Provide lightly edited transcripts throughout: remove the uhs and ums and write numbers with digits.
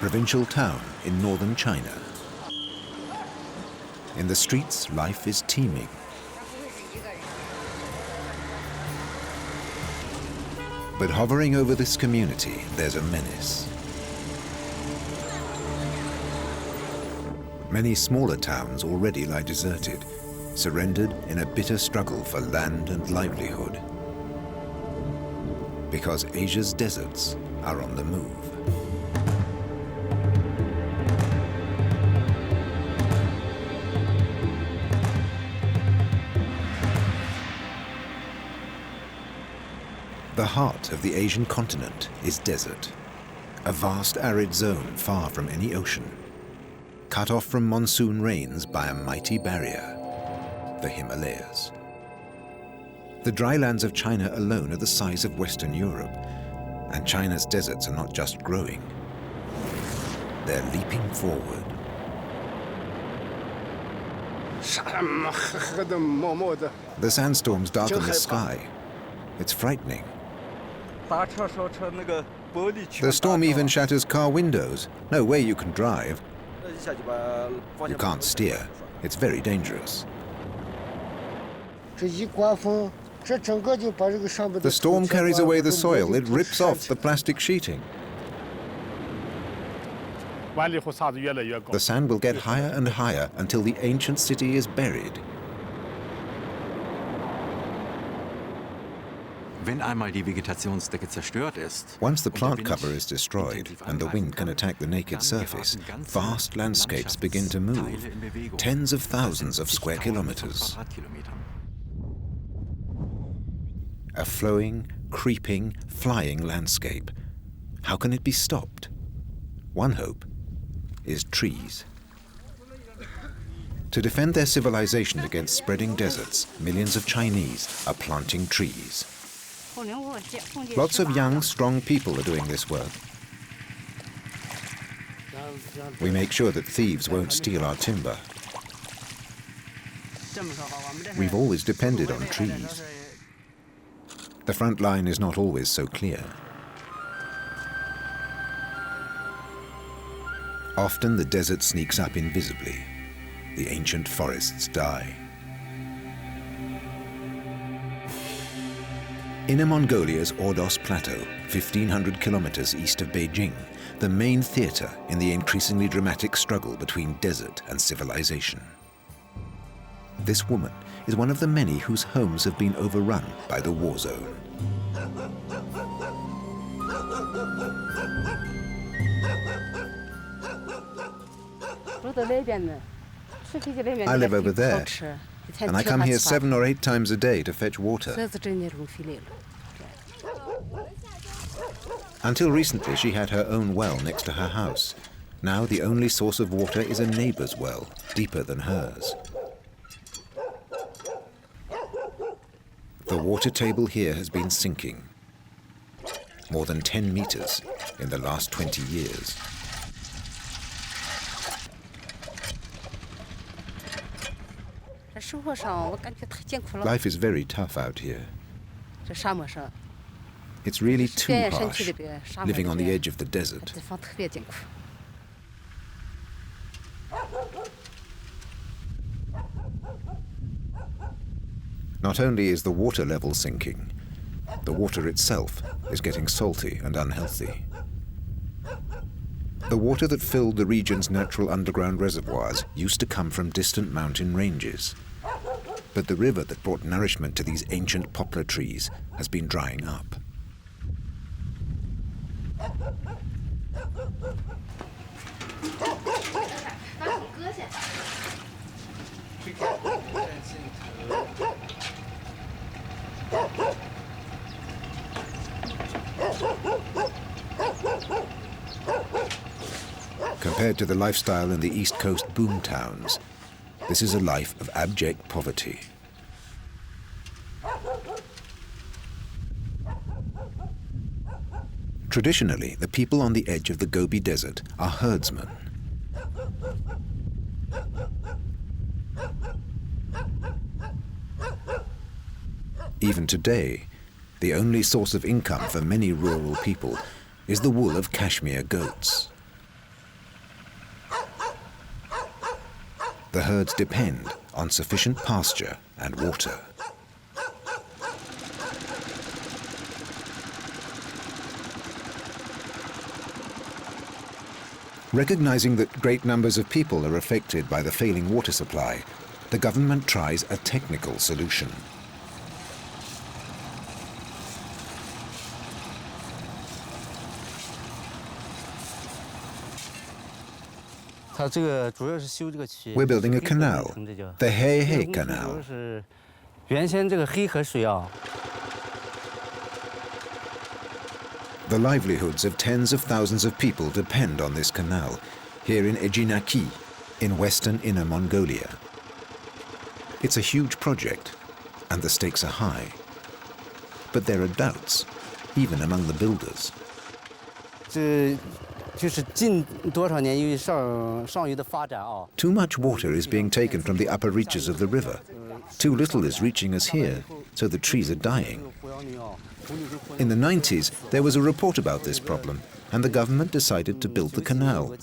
provincial town in northern China. In the streets, life is teeming. But hovering over this community, there's a menace. Many smaller towns already lie deserted, surrendered in a bitter struggle for land and livelihood. Because Asia's deserts are on the move. The heart of the Asian continent is desert, a vast arid zone far from any ocean, cut off from monsoon rains by a mighty barrier, the Himalayas. The dry lands of China alone are the size of Western Europe, and China's deserts are not just growing, they're leaping forward. The sandstorms darken the sky. It's frightening. The storm even shatters car windows. No way you can drive. You can't steer. It's very dangerous. The storm carries away the soil. It rips off the plastic sheeting. The sand will get higher and higher until the ancient city is buried. Once the plant cover is destroyed and the wind can attack the naked surface, vast landscapes begin to move, tens of thousands of square kilometers. A flowing, creeping, flying landscape. How can it be stopped? One hope is trees. To defend their civilization against spreading deserts, millions of Chinese are planting trees. Lots of young, strong people are doing this work. We make sure that thieves won't steal our timber. We've always depended on trees. The front line is not always so clear. Often the desert sneaks up invisibly. The ancient forests die. Inner Mongolia's Ordos Plateau, 1,500 kilometers east of Beijing, the main theater in the increasingly dramatic struggle between desert and civilization. This woman is one of the many whose homes have been overrun by the war zone. I live over there, and I come here 7 or 8 times a day to fetch water. Until recently, she had her own well next to her house. Now the only source of water is a neighbor's well, deeper than hers. The water table here has been sinking. More than 10 meters in the last 20 years. Life is very tough out here. It's really too harsh, living on the edge of the desert. Not only is the water level sinking, the water itself is getting salty and unhealthy. The water that filled the region's natural underground reservoirs used to come from distant mountain ranges. But the river that brought nourishment to these ancient poplar trees has been drying up. Compared to the lifestyle in the East Coast boom towns, this is a life of abject poverty. Traditionally, the people on the edge of the Gobi Desert are herdsmen. Even today, the only source of income for many rural people is the wool of Kashmir goats. The herds depend on sufficient pasture and water. Recognizing that great numbers of people are affected by the failing water supply, the government tries a technical solution. We're building a canal, the He Canal. The livelihoods of tens of thousands of people depend on this canal, here in Ejinaki, in western Inner Mongolia. It's a huge project, and the stakes are high. But there are doubts, even among the builders. Too much water is being taken from the upper reaches of the river. Too little is reaching us here, so the trees are dying. In the 90s, there was a report about this problem, and the government decided to build the canal.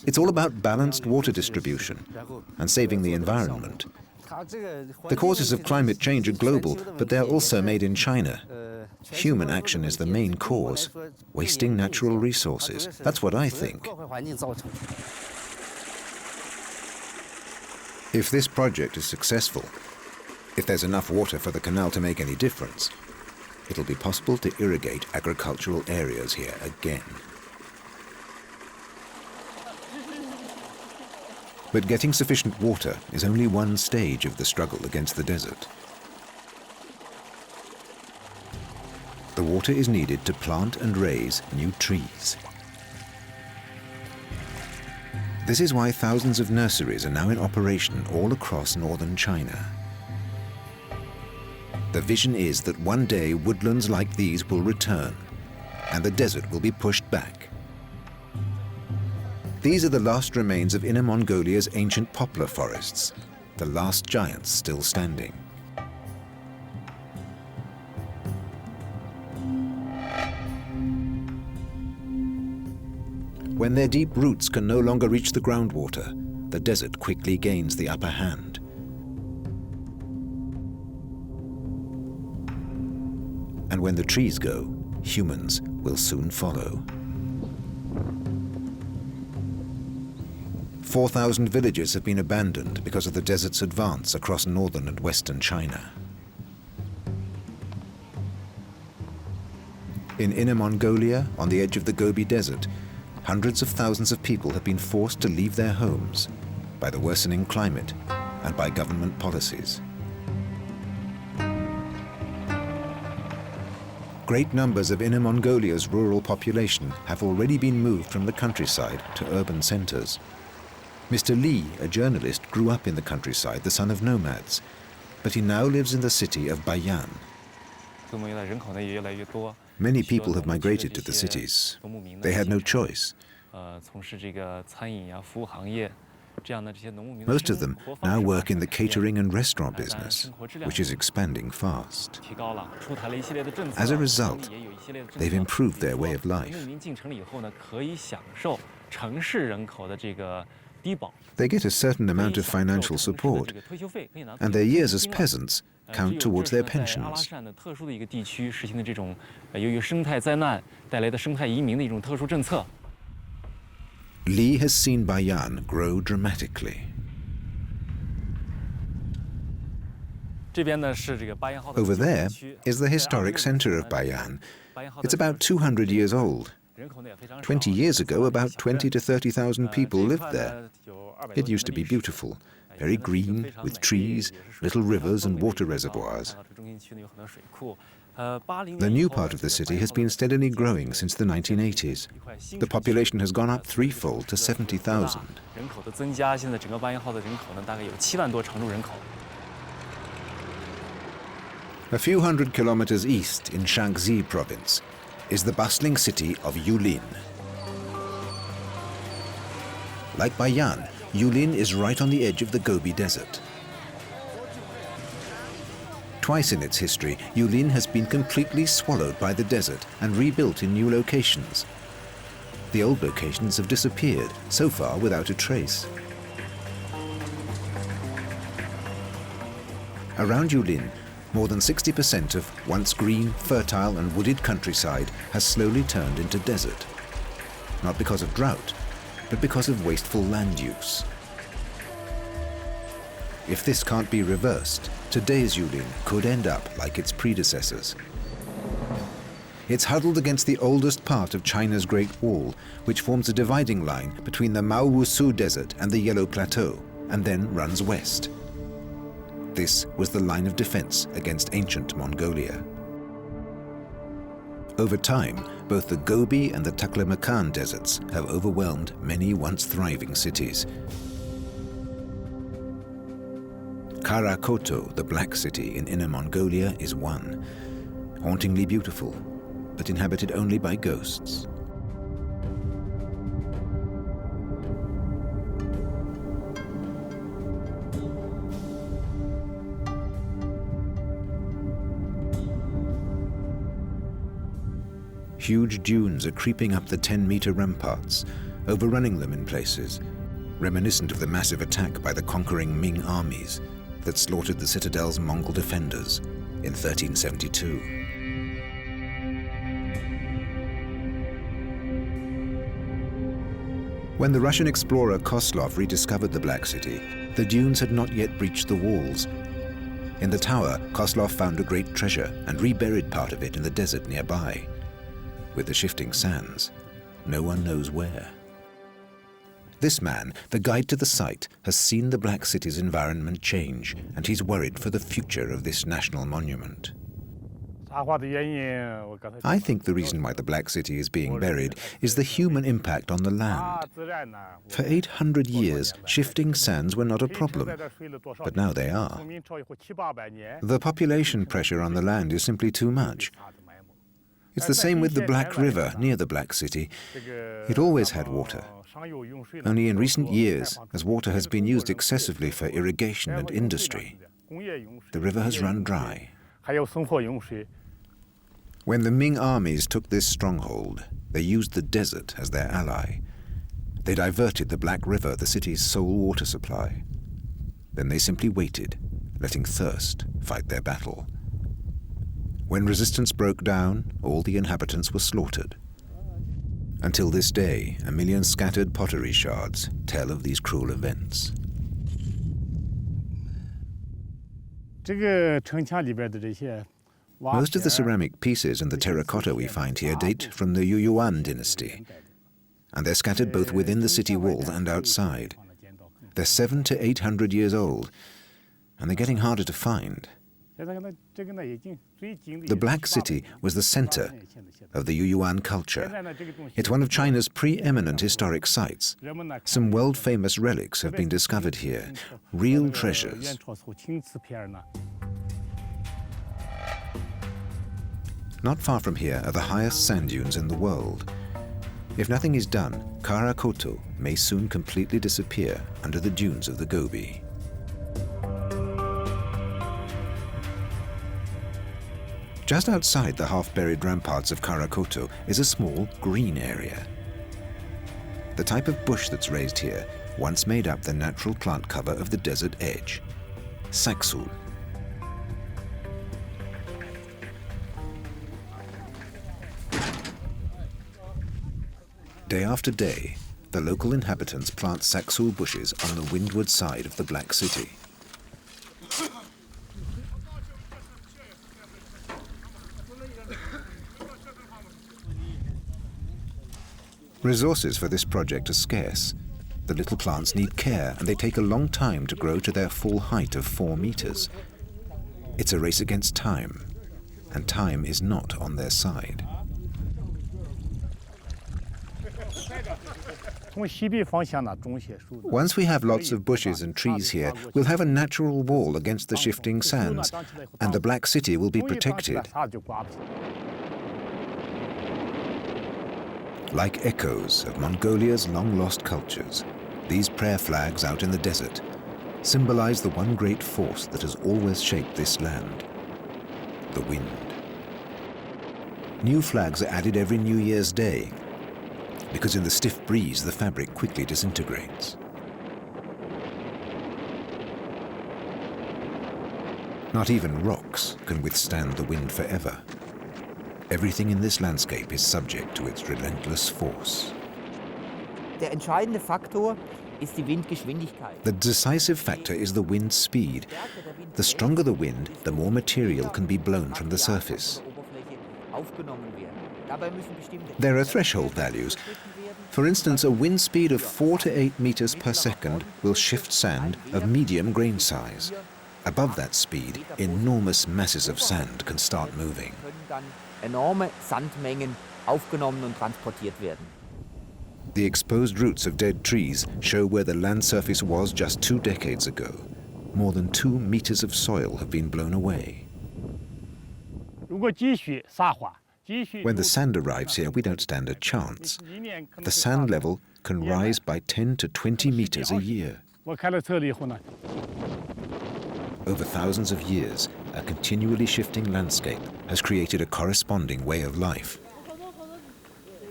It's all about balanced water distribution and saving the environment. The causes of climate change are global, but they're also made in China. Human action is the main cause, wasting natural resources. That's what I think. If this project is successful, if there's enough water for the canal to make any difference, it'll be possible to irrigate agricultural areas here again. But getting sufficient water is only one stage of the struggle against the desert. The water is needed to plant and raise new trees. This is why thousands of nurseries are now in operation all across northern China. The vision is that one day woodlands like these will return, and the desert will be pushed back. These are the last remains of Inner Mongolia's ancient poplar forests, the last giants still standing. When their deep roots can no longer reach the groundwater, the desert quickly gains the upper hand. And when the trees go, humans will soon follow. 4,000 villages have been abandoned because of the desert's advance across northern and western China. In Inner Mongolia, on the edge of the Gobi Desert, hundreds of thousands of people have been forced to leave their homes by the worsening climate and by government policies. Great numbers of Inner Mongolia's rural population have already been moved from the countryside to urban centers. Mr. Li, a journalist, grew up in the countryside, the son of nomads, but he now lives in the city of Bayan. Many people have migrated to the cities. They had no choice. Most of them now work in the catering and restaurant business, which is expanding fast. As a result, they've improved their way of life. They get a certain amount of financial support, and their years as peasants count towards their pensions. Li has seen Bayan grow dramatically. Over there is the historic center of Bayan. It's about 200 years old. 20 years ago, about 20 to 30,000 people lived there. It used to be beautiful, very green, with trees, little rivers and water reservoirs. The new part of the city has been steadily growing since the 1980s. The population has gone up threefold to 70,000. A few hundred kilometers east in Shaanxi province is the bustling city of Yulin. Like Bayan, Yulin is right on the edge of the Gobi Desert. Twice in its history, Yulin has been completely swallowed by the desert and rebuilt in new locations. The old locations have disappeared, so far without a trace. Around Yulin, more than 60% of once green, fertile and wooded countryside has slowly turned into desert. Not because of drought, but because of wasteful land use. If this can't be reversed, today's Yulin could end up like its predecessors. It's huddled against the oldest part of China's Great Wall, which forms a dividing line between the Maowusu Desert and the Yellow Plateau, and then runs west. This was the line of defense against ancient Mongolia. Over time, both the Gobi and the Taklamakan deserts have overwhelmed many once thriving cities. Karakoto, the Black City in Inner Mongolia, is one. Hauntingly beautiful, but inhabited only by ghosts. Huge dunes are creeping up the 10-meter ramparts, overrunning them in places, reminiscent of the massive attack by the conquering Ming armies that slaughtered the citadel's Mongol defenders in 1372. When the Russian explorer Koslov rediscovered the Black City, the dunes had not yet breached the walls. In the tower, Koslov found a great treasure and reburied part of it in the desert nearby. With the shifting sands, no one knows where. This man, the guide to the site, has seen the Black City's environment change, and he's worried for the future of this national monument. I think the reason why the Black City is being buried is the human impact on the land. For 800 years, shifting sands were not a problem, but now they are. The population pressure on the land is simply too much. It's the same with the Black River near the Black City. It always had water. Only in recent years, as water has been used excessively for irrigation and industry, the river has run dry. When the Ming armies took this stronghold, they used the desert as their ally. They diverted the Black River, the city's sole water supply. Then they simply waited, letting thirst fight their battle. When resistance broke down, all the inhabitants were slaughtered. Until this day, 1 million scattered pottery shards tell of these cruel events. Most of the ceramic pieces and the terracotta we find here date from the Yuan dynasty, and they're scattered both within the city walls and outside. They're 700 to 800 years old, and they're getting harder to find. The Black City was the center of the Yuan culture. It's one of China's preeminent historic sites. Some world-famous relics have been discovered here, real treasures. Not far from here are the highest sand dunes in the world. If nothing is done, Karakoto may soon completely disappear under the dunes of the Gobi. Just outside the half-buried ramparts of Karakoto is a small green area. The type of bush that's raised here once made up the natural plant cover of the desert edge, saksul. Day after day, the local inhabitants plant saksul bushes on the windward side of the Black City. Resources for this project are scarce. The little plants need care, and they take a long time to grow to their full height of 4 meters. It's a race against time, and time is not on their side. Once we have lots of bushes and trees here, we'll have a natural wall against the shifting sands, and the Black City will be protected. Like echoes of Mongolia's long-lost cultures, these prayer flags out in the desert symbolize the one great force that has always shaped this land, the wind. New flags are added every New Year's Day, because in the stiff breeze, the fabric quickly disintegrates. Not even rocks can withstand the wind forever. Everything in this landscape is subject to its relentless force. Der entscheidende Faktor ist die Windgeschwindigkeit. The decisive factor is the wind speed. The stronger the wind, the more material can be blown from the surface. There are threshold values. For instance, a wind speed of 4 to 8 meters per second will shift sand of medium grain size. Above that speed, enormous masses of sand can start moving. Enorme Sandmengen aufgenommen und transportiert werden. The exposed roots of dead trees show where the land surface was just 2 decades ago. More than 2 meters of soil have been blown away. When the sand arrives here, we don't stand a chance. The sand level can rise by 10 to 20 meters a year. Over thousands of years, a continually shifting landscape has created a corresponding way of life.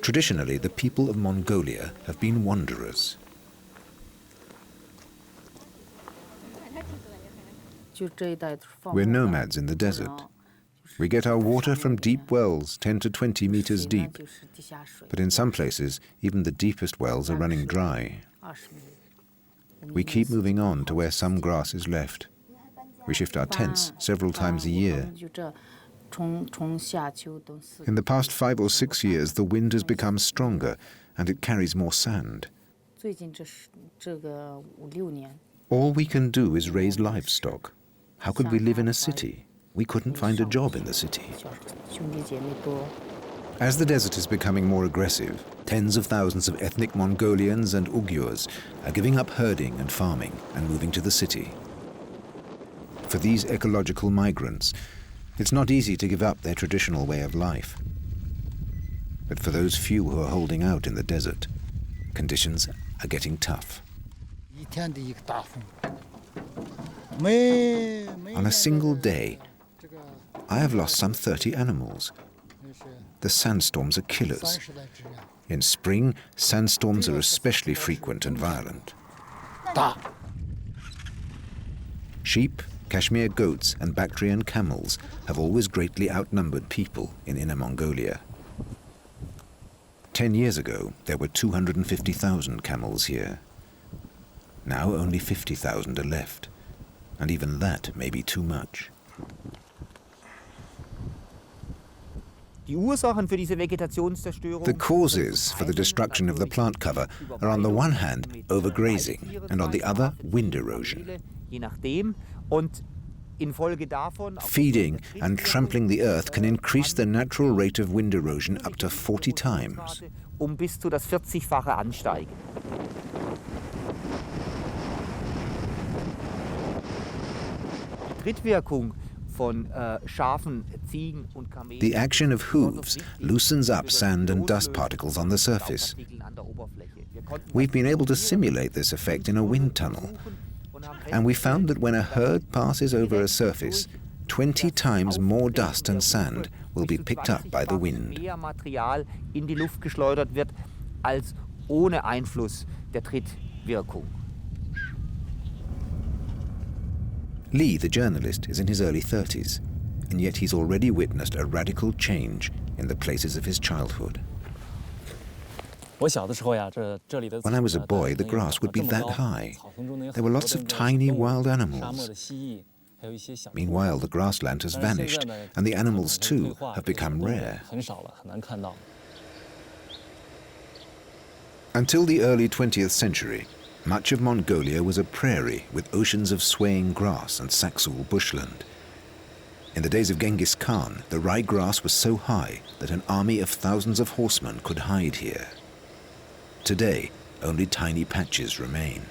Traditionally, the people of Mongolia have been wanderers. We're nomads in the desert. We get our water from deep wells, 10 to 20 meters deep. But in some places, even the deepest wells are running dry. We keep moving on to where some grass is left. We shift our tents several times a year. In the past 5 or 6 years, the wind has become stronger and it carries more sand. All we can do is raise livestock. How could we live in a city? We couldn't find a job in the city. As the desert is becoming more aggressive, tens of thousands of ethnic Mongolians and Uyghurs are giving up herding and farming and moving to the city. For these ecological migrants, it's not easy to give up their traditional way of life. But for those few who are holding out in the desert, conditions are getting tough. On a single day, I have lost some 30 animals. The sandstorms are killers. In spring, sandstorms are especially frequent and violent. Sheep, Kashmir goats and Bactrian camels have always greatly outnumbered people in Inner Mongolia. 10 years ago, there were 250,000 camels here. Now only 50,000 are left, and even that may be too much. The causes for the destruction of the plant cover are on the one hand overgrazing and on the other wind erosion. Feeding and trampling the earth can increase the natural rate of wind erosion up to 40 times. The action of hooves loosens up sand and dust particles on the surface. We've been able to simulate this effect in a wind tunnel, and we found that when a herd passes over a surface, 20 times more dust and sand will be picked up by the wind. Lee, the journalist, is in his early 30s, and yet he's already witnessed a radical change in the places of his childhood. When I was a boy, the grass would be that high. There were lots of tiny wild animals. Meanwhile, the grassland has vanished, and the animals too have become rare. Until the early 20th century, much of Mongolia was a prairie with oceans of swaying grass and Saxul bushland. In the days of Genghis Khan, the ryegrass was so high that an army of thousands of horsemen could hide here. Today, only tiny patches remain.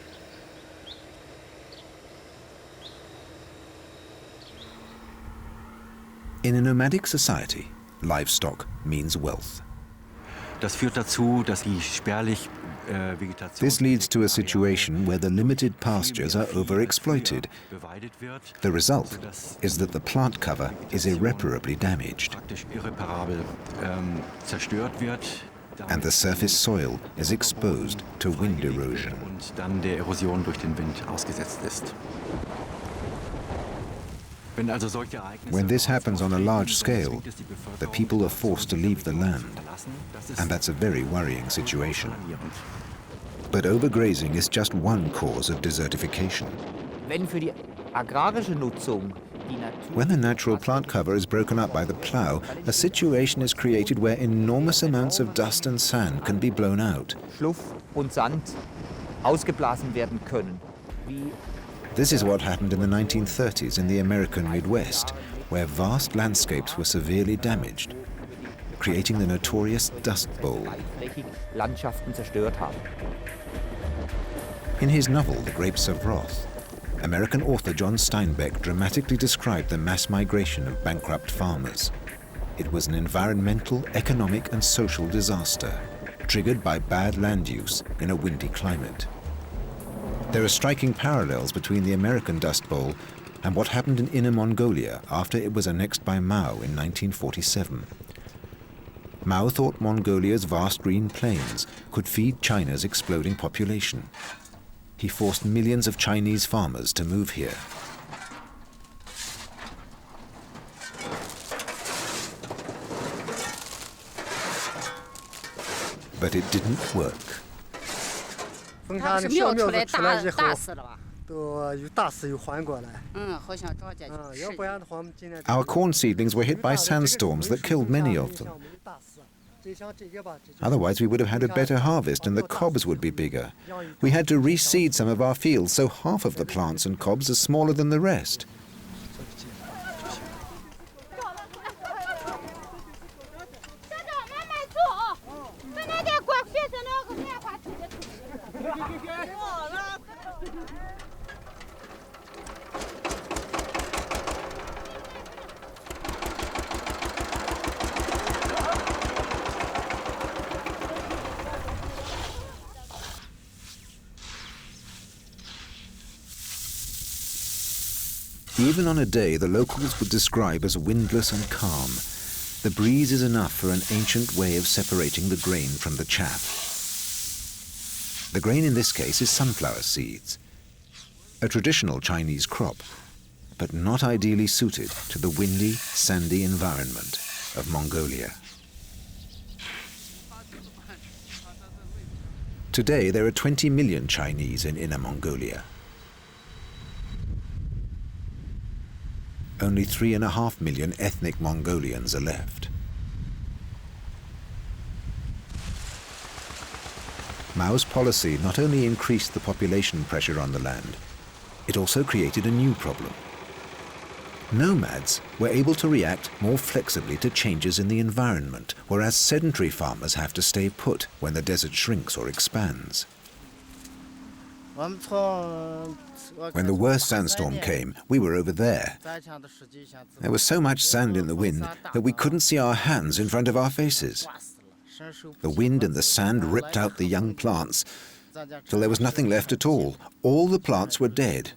In a nomadic society, livestock means wealth. This leads to a situation where the limited pastures are overexploited. The result is that the plant cover is irreparably damaged, and the surface soil is exposed to wind erosion. When this happens on a large scale, the people are forced to leave the land, and that's a very worrying situation. But overgrazing is just one cause of desertification. When the natural plant cover is broken up by the plough, a situation is created where enormous amounts of dust and sand can be blown out. This is what happened in the 1930s in the American Midwest, where vast landscapes were severely damaged, creating the notorious Dust Bowl. In his novel, The Grapes of Wrath, American author John Steinbeck dramatically described the mass migration of bankrupt farmers. It was an environmental, economic, and social disaster, triggered by bad land use in a windy climate. There are striking parallels between the American Dust Bowl and what happened in Inner Mongolia after it was annexed by Mao in 1947. Mao thought Mongolia's vast green plains could feed China's exploding population. He forced millions of Chinese farmers to move here. But it didn't work. Our corn seedlings were hit by sandstorms that killed many of them. Otherwise, we would have had a better harvest and the cobs would be bigger. We had to reseed some of our fields, so half of the plants and cobs are smaller than the rest. Even on a day the locals would describe as windless and calm, the breeze is enough for an ancient way of separating the grain from the chaff. The grain in this case is sunflower seeds, a traditional Chinese crop, but not ideally suited to the windy, sandy environment of Mongolia. Today there are 20 million Chinese in Inner Mongolia. Only 3.5 million ethnic Mongolians are left. Mao's policy not only increased the population pressure on the land, it also created a new problem. Nomads were able to react more flexibly to changes in the environment, whereas sedentary farmers have to stay put when the desert shrinks or expands. When the worst sandstorm came, we were over there. There was so much sand in the wind that we couldn't see our hands in front of our faces. The wind and the sand ripped out the young plants till there was nothing left at all. All the plants were dead.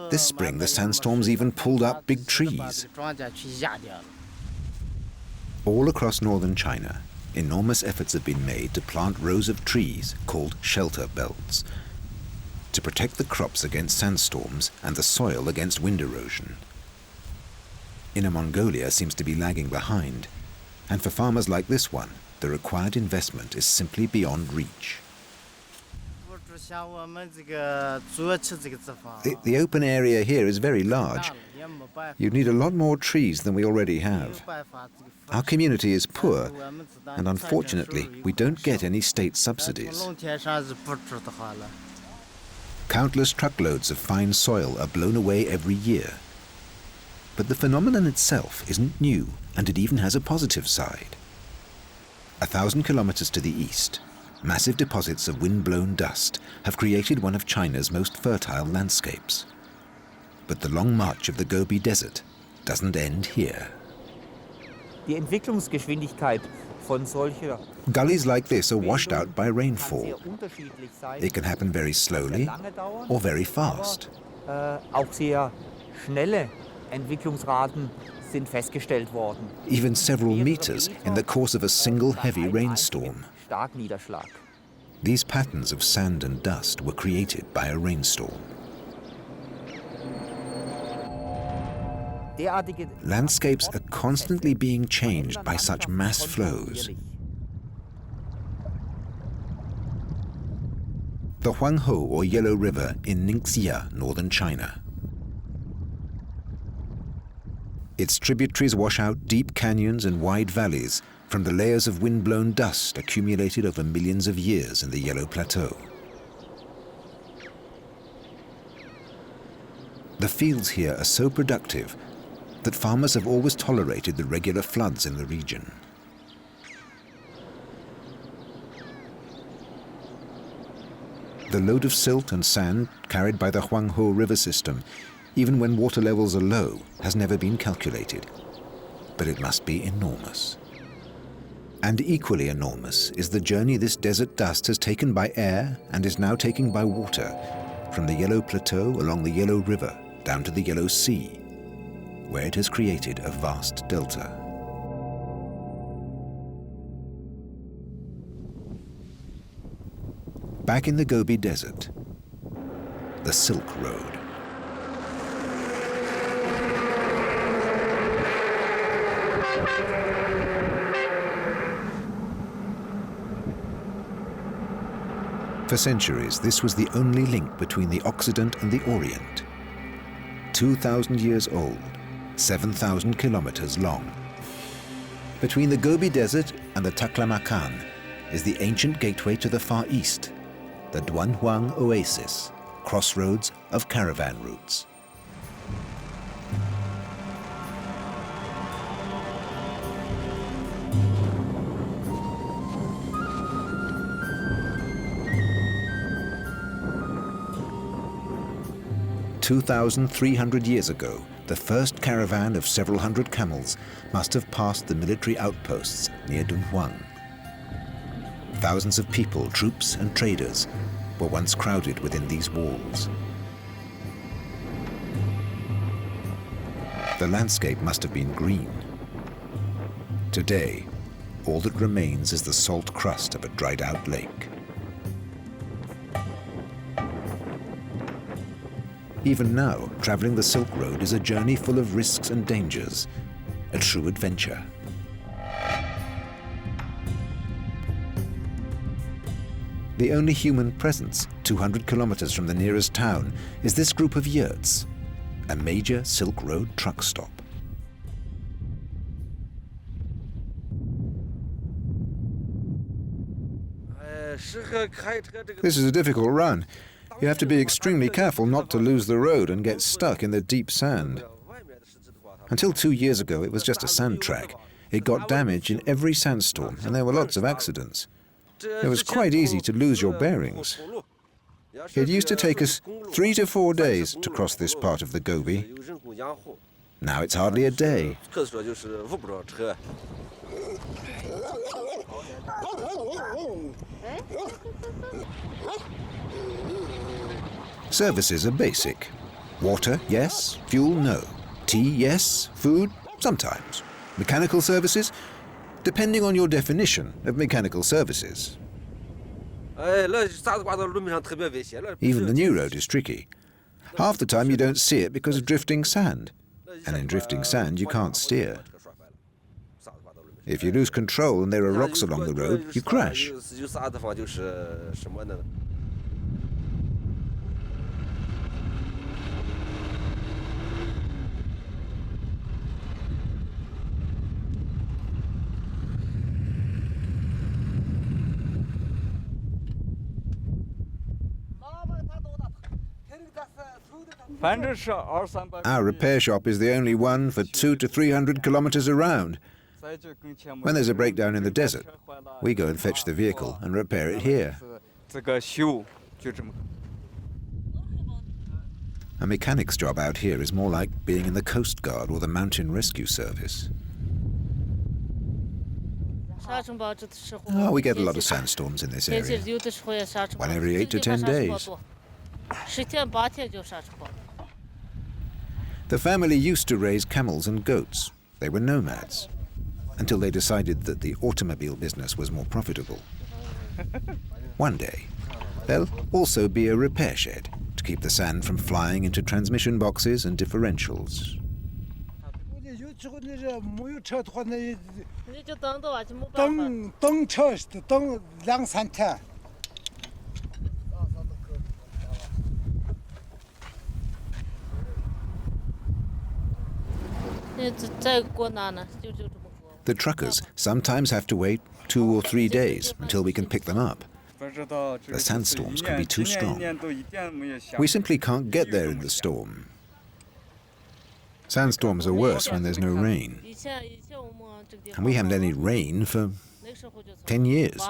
This spring, the sandstorms even pulled up big trees. All across northern China, enormous efforts have been made to plant rows of trees called shelter belts to protect the crops against sandstorms and the soil against wind erosion. Inner Mongolia seems to be lagging behind, and for farmers like this one, the required investment is simply beyond reach. The open area here is very large. You'd need a lot more trees than we already have. Our community is poor, and unfortunately, we don't get any state subsidies. Countless truckloads of fine soil are blown away every year. But the phenomenon itself isn't new, and it even has a positive side. 1,000 kilometers to the east, massive deposits of wind-blown dust have created one of China's most fertile landscapes. But the long march of the Gobi Desert doesn't end here. Die Entwicklungsgeschwindigkeit von solcher Gullies like this are washed out by rainfall. It can happen very slowly or very fast. Auch sehr schnelle Entwicklungsraten sind festgestellt worden. Even several meters in the course of a single heavy rainstorm. Starkniederschlag. These patterns of sand and dust were created by a rainstorm. Landscapes are constantly being changed by such mass flows. The Huanghe, or Yellow River, in Ningxia, northern China. Its tributaries wash out deep canyons and wide valleys from the layers of wind-blown dust accumulated over millions of years in the Yellow Plateau. The fields here are so productive that farmers have always tolerated the regular floods in the region. The load of silt and sand carried by the Huanghe River system, even when water levels are low, has never been calculated. But it must be enormous. And equally enormous is the journey this desert dust has taken by air and is now taking by water, from the Yellow Plateau along the Yellow River down to the Yellow Sea, where it has created a vast delta. Back in the Gobi Desert, the Silk Road. For centuries, this was the only link between the Occident and the Orient. 2,000 years old, 7,000 kilometers long. Between the Gobi Desert and the Taklamakan is the ancient gateway to the Far East, the Dunhuang Oasis, crossroads of caravan routes. "2,300 years ago, the first caravan of several hundred camels must have passed the military outposts near Dunhuang. Thousands of people, troops and traders, were once crowded within these walls. The landscape must have been green. Today, all that remains is the salt crust of a dried-out lake. Even now, traveling the Silk Road is a journey full of risks and dangers, a true adventure. The only human presence, 200 kilometers from the nearest town, is this group of yurts, a major Silk Road truck stop. This is a difficult run. You have to be extremely careful not to lose the road and get stuck in the deep sand. Until 2 years ago, it was just a sand track. It got damaged in every sandstorm, and there were lots of accidents. It was quite easy to lose your bearings. It used to take us 3 to 4 days to cross this part of the Gobi. Now it's hardly a day. Services are basic. Water, yes. Fuel, no. Tea, yes. Food, sometimes. Mechanical services, depending on your definition of mechanical services. Even the new road is tricky. Half the time you don't see it because of drifting sand. And in drifting sand, you can't steer. If you lose control and there are rocks along the road, you crash. Our repair shop is the only one for 200 to 300 kilometers around. When there's a breakdown in the desert, we go and fetch the vehicle and repair it here. A mechanic's job out here is more like being in the Coast Guard or the Mountain Rescue Service. Oh, we get a lot of sandstorms in this area. One every 8 to 10 days. The family used to raise camels and goats. They were nomads, until they decided that the automobile business was more profitable. One day, there'll also be a repair shed to keep the sand from flying into transmission boxes and differentials. The truckers sometimes have to wait 2 or 3 days until we can pick them up. The sandstorms can be too strong. We simply can't get there in the storm. Sandstorms are worse when there's no rain. And we haven't any rain for 10 years.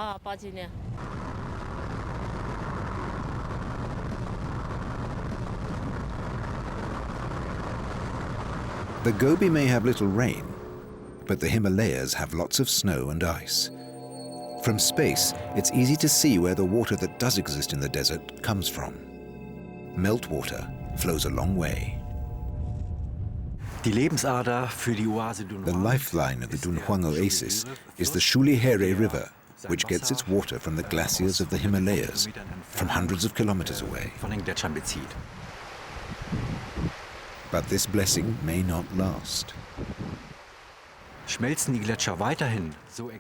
The Gobi may have little rain, but the Himalayas have lots of snow and ice. From space, it's easy to see where the water that does exist in the desert comes from. Meltwater flows a long way. The lifeline of the Dunhuang oasis is the Shulihere River, which gets its water from the glaciers of the Himalayas, from hundreds of kilometers away. But this blessing may not last.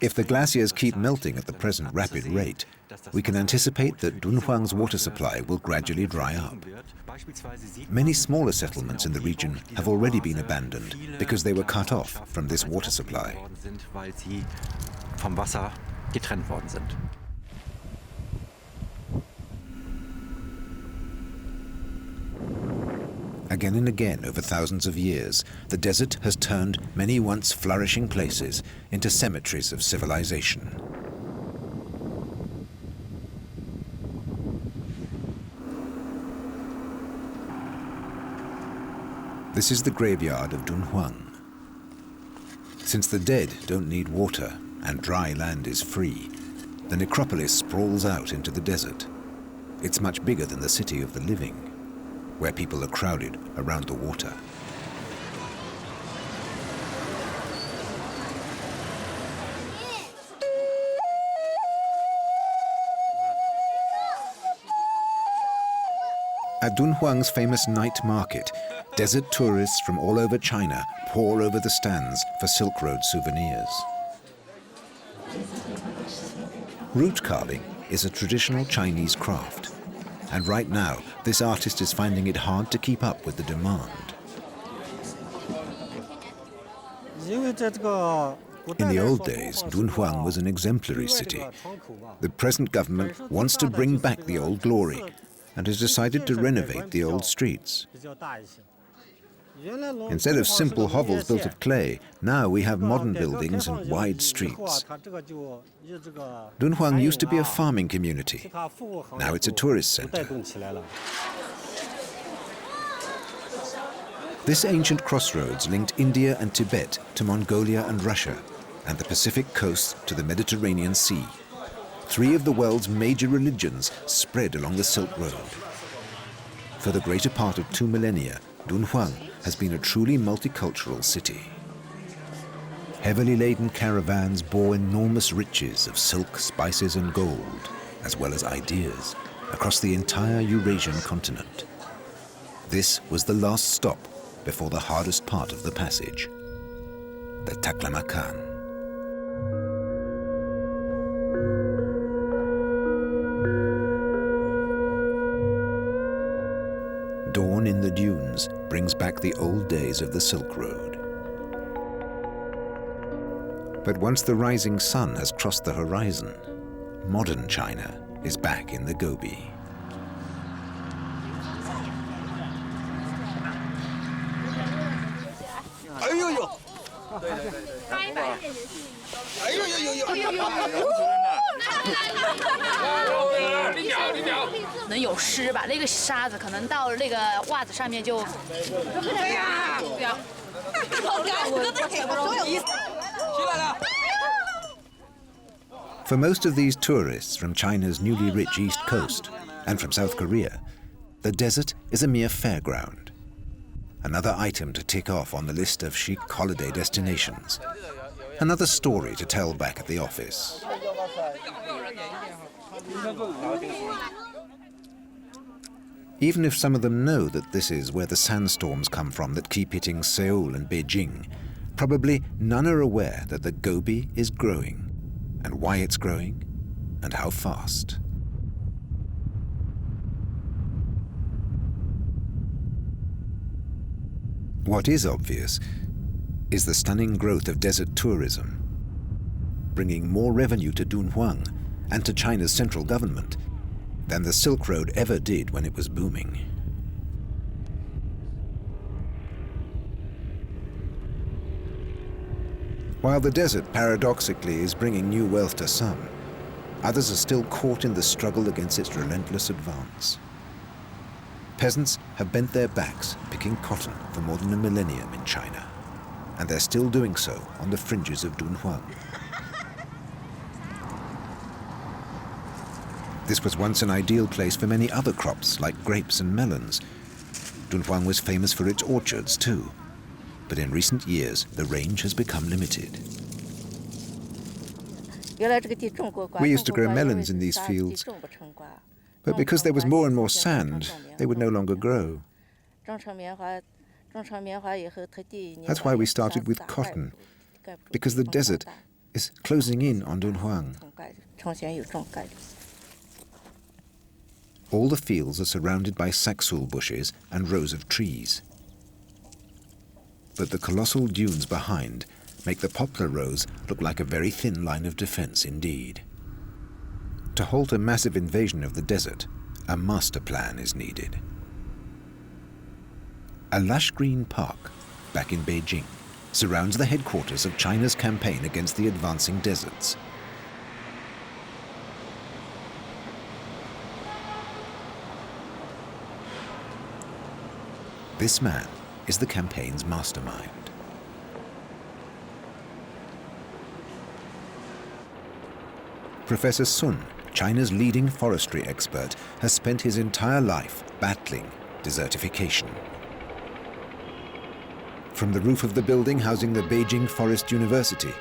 If the glaciers keep melting at the present rapid rate, we can anticipate that Dunhuang's water supply will gradually dry up. Many smaller settlements in the region have already been abandoned because they were cut off from this water supply. Again and again, over thousands of years, the desert has turned many once flourishing places into cemeteries of civilization. This is the graveyard of Dunhuang. Since the dead don't need water and dry land is free, the necropolis sprawls out into the desert. It's much bigger than the city of the living, where people are crowded around the water. At Dunhuang's famous night market, desert tourists from all over China pour over the stands for Silk Road souvenirs. Root carving is a traditional Chinese craft, and right now this artist is finding it hard to keep up with the demand. In the old days, Dunhuang was an exemplary city. The present government wants to bring back the old glory and has decided to renovate the old streets. Instead of simple hovels built of clay, now we have modern buildings and wide streets. Dunhuang used to be a farming community. Now it's a tourist center. This ancient crossroads linked India and Tibet to Mongolia and Russia, and the Pacific coast to the Mediterranean Sea. 3 of the world's major religions spread along the Silk Road. For the greater part of 2 millennia, Dunhuang has been a truly multicultural city. Heavily laden caravans bore enormous riches of silk, spices and gold, as well as ideas, across the entire Eurasian continent. This was the last stop before the hardest part of the passage, the Taklamakan. Dawn in the dunes brings back the old days of the Silk Road. But once the rising sun has crossed the horizon, modern China is back in the Gobi. For most of these tourists from China's newly rich East Coast and from South Korea, the desert is a mere fairground. Another item to tick off on the list of chic holiday destinations. Another story to tell back at the office. Even if some of them know that this is where the sandstorms come from that keep hitting Seoul and Beijing, Probably none are aware that the Gobi is growing, and why it's growing, and how fast. What is obvious is the stunning growth of desert tourism, bringing more revenue to Dunhuang and to China's central government than the Silk Road ever did when it was booming. While the desert paradoxically is bringing new wealth to some, others are still caught in the struggle against its relentless advance. Peasants have bent their backs picking cotton for more than a millennium in China, and they're still doing so on the fringes of Dunhuang. This was once an ideal place for many other crops like grapes and melons. Dunhuang was famous for its orchards too, but in recent years the range has become limited. We used to grow melons in these fields, but because there was more and more sand, they would no longer grow. That's why we started with cotton, because the desert is closing in on Dunhuang. All the fields are surrounded by saxul bushes and rows of trees. But the colossal dunes behind make the poplar rows look like a very thin line of defense indeed. To halt a massive invasion of the desert, a master plan is needed. A lush green park, back in Beijing, surrounds the headquarters of China's campaign against the advancing deserts. This man is the campaign's mastermind. Professor Sun, China's leading forestry expert, has spent his entire life battling desertification. From the roof of the building housing the Beijing Forest University,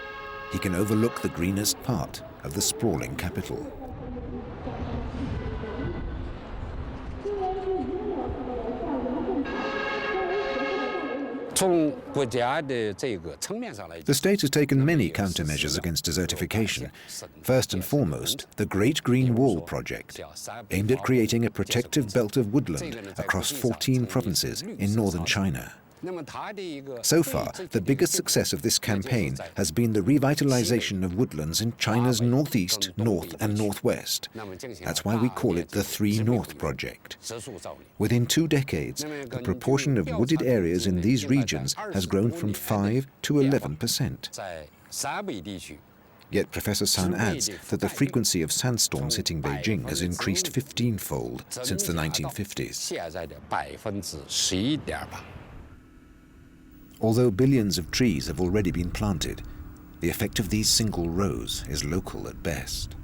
he can overlook the greenest part of the sprawling capital. The state has taken many countermeasures against desertification. First and foremost, the Great Green Wall project, aimed at creating a protective belt of woodland across 14 provinces in northern China. So far, the biggest success of this campaign has been the revitalization of woodlands in China's northeast, north and northwest. That's why we call it the Three North Project. Within 2 decades, the proportion of wooded areas in these regions has grown from 5 to 11%. Yet Professor Sun adds that the frequency of sandstorms hitting Beijing has increased 15-fold since the 1950s. Although billions of trees have already been planted, the effect of these single rows is local at best.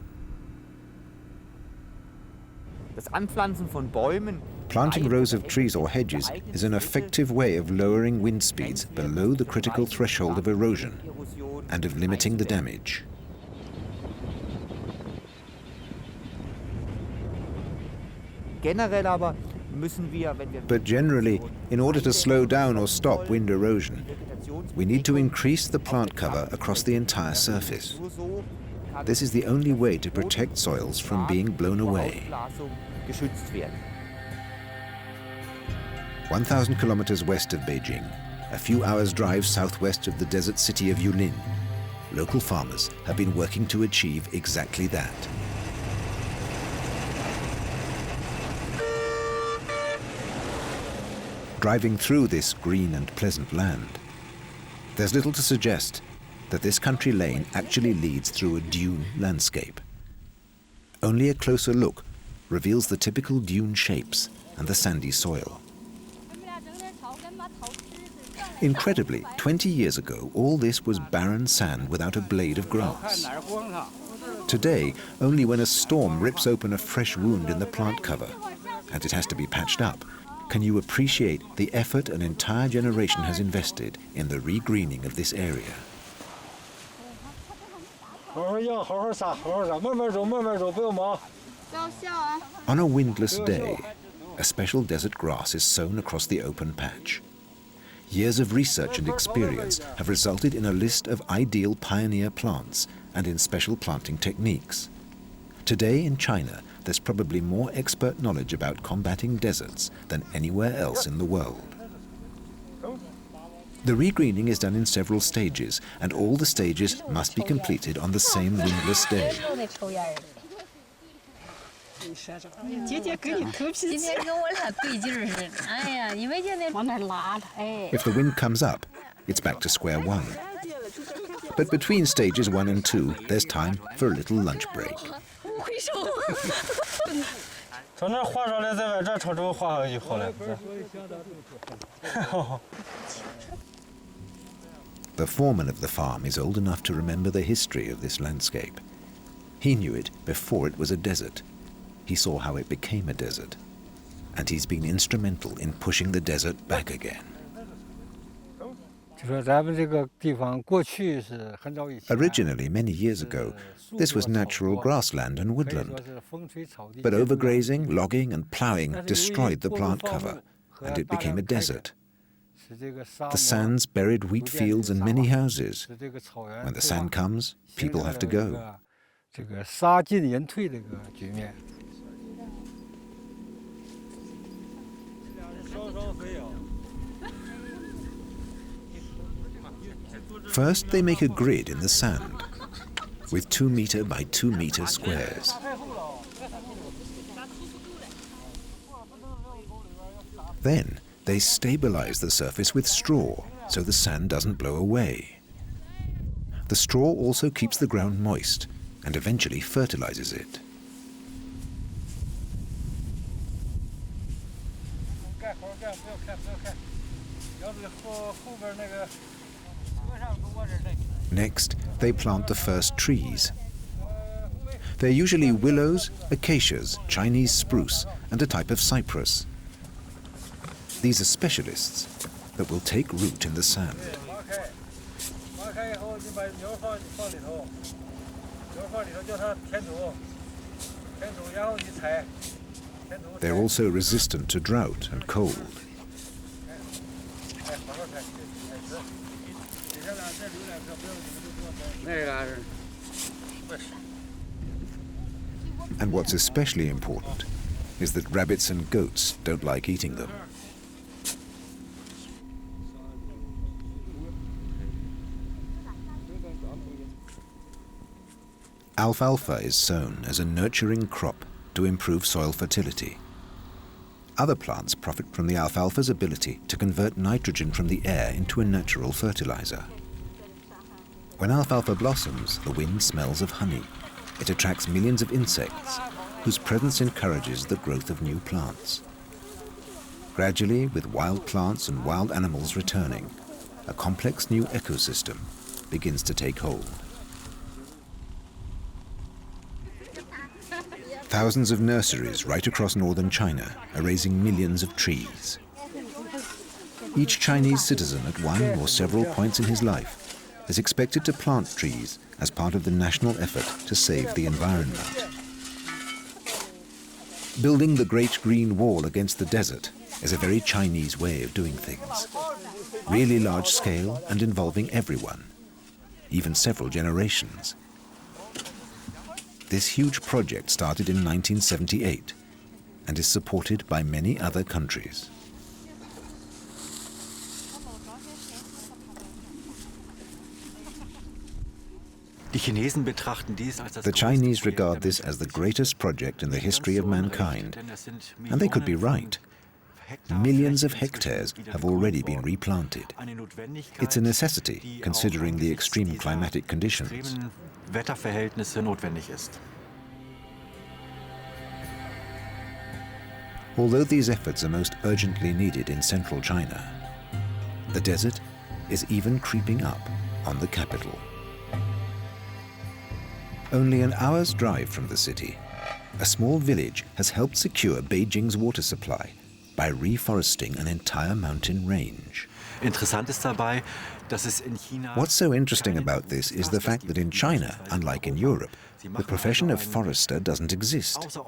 Planting rows of trees or hedges is an effective way of lowering wind speeds below the critical threshold of erosion and of limiting the damage. But generally, in order to slow down or stop wind erosion, we need to increase the plant cover across the entire surface. This is the only way to protect soils from being blown away. 1,000 kilometers west of Beijing, a few hours' drive southwest of the desert city of Yulin, local farmers have been working to achieve exactly that. Driving through this green and pleasant land, there's little to suggest that this country lane actually leads through a dune landscape. Only a closer look reveals the typical dune shapes and the sandy soil. Incredibly, 20 years ago, all this was barren sand without a blade of grass. Today, only when a storm rips open a fresh wound in the plant cover, and it has to be patched up, can you appreciate the effort an entire generation has invested in the regreening of this area. On a windless day, a special desert grass is sown across the open patch. Years of research and experience have resulted in a list of ideal pioneer plants and in special planting techniques. Today in China, there's probably more expert knowledge about combating deserts than anywhere else in the world. The regreening is done in several stages, and all the stages must be completed on the same windless day. If the wind comes up, it's back to square one. But between stages 1 and 2, there's time for a little lunch break. The foreman of the farm is old enough to remember the history of this landscape. He knew it before it was a desert. He saw how it became a desert. And he's been instrumental in pushing the desert back again. Originally, many years ago, this was natural grassland and woodland. But overgrazing, logging and ploughing destroyed the plant cover, and it became a desert. The sands buried wheat fields and many houses. When the sand comes, people have to go. First, they make a grid in the sand with 2 meter by 2 meter squares. Then, they stabilize the surface with straw so the sand doesn't blow away. The straw also keeps the ground moist and eventually fertilizes it. Next, they plant the first trees. They're usually willows, acacias, Chinese spruce, and a type of cypress. These are specialists that will take root in the sand. They're also resistant to drought and cold. And what's especially important is that rabbits and goats don't like eating them. Alfalfa is sown as a nurturing crop to improve soil fertility. Other plants profit from the alfalfa's ability to convert nitrogen from the air into a natural fertilizer. When alfalfa blossoms, the wind smells of honey. It attracts millions of insects, whose presence encourages the growth of new plants. Gradually, with wild plants and wild animals returning, a complex new ecosystem begins to take hold. Thousands of nurseries right across northern China are raising millions of trees. Each Chinese citizen at one or several points in his life is expected to plant trees as part of the national effort to save the environment. Building the Great Green Wall against the desert is a very Chinese way of doing things. Really large scale and involving everyone, even several generations. This huge project started in 1978 and is supported by many other countries. The Chinese regard this as the greatest project in the history of mankind, and they could be right. Millions of hectares have already been replanted. It's a necessity, considering the extreme climatic conditions. Although these efforts are most urgently needed in central China, the desert is even creeping up on the capital. Only an hour's drive from the city, a small village has helped secure Beijing's water supply by reforesting an entire mountain range. What's so interesting about this is the fact that in China, unlike in Europe, the profession of forester doesn't exist.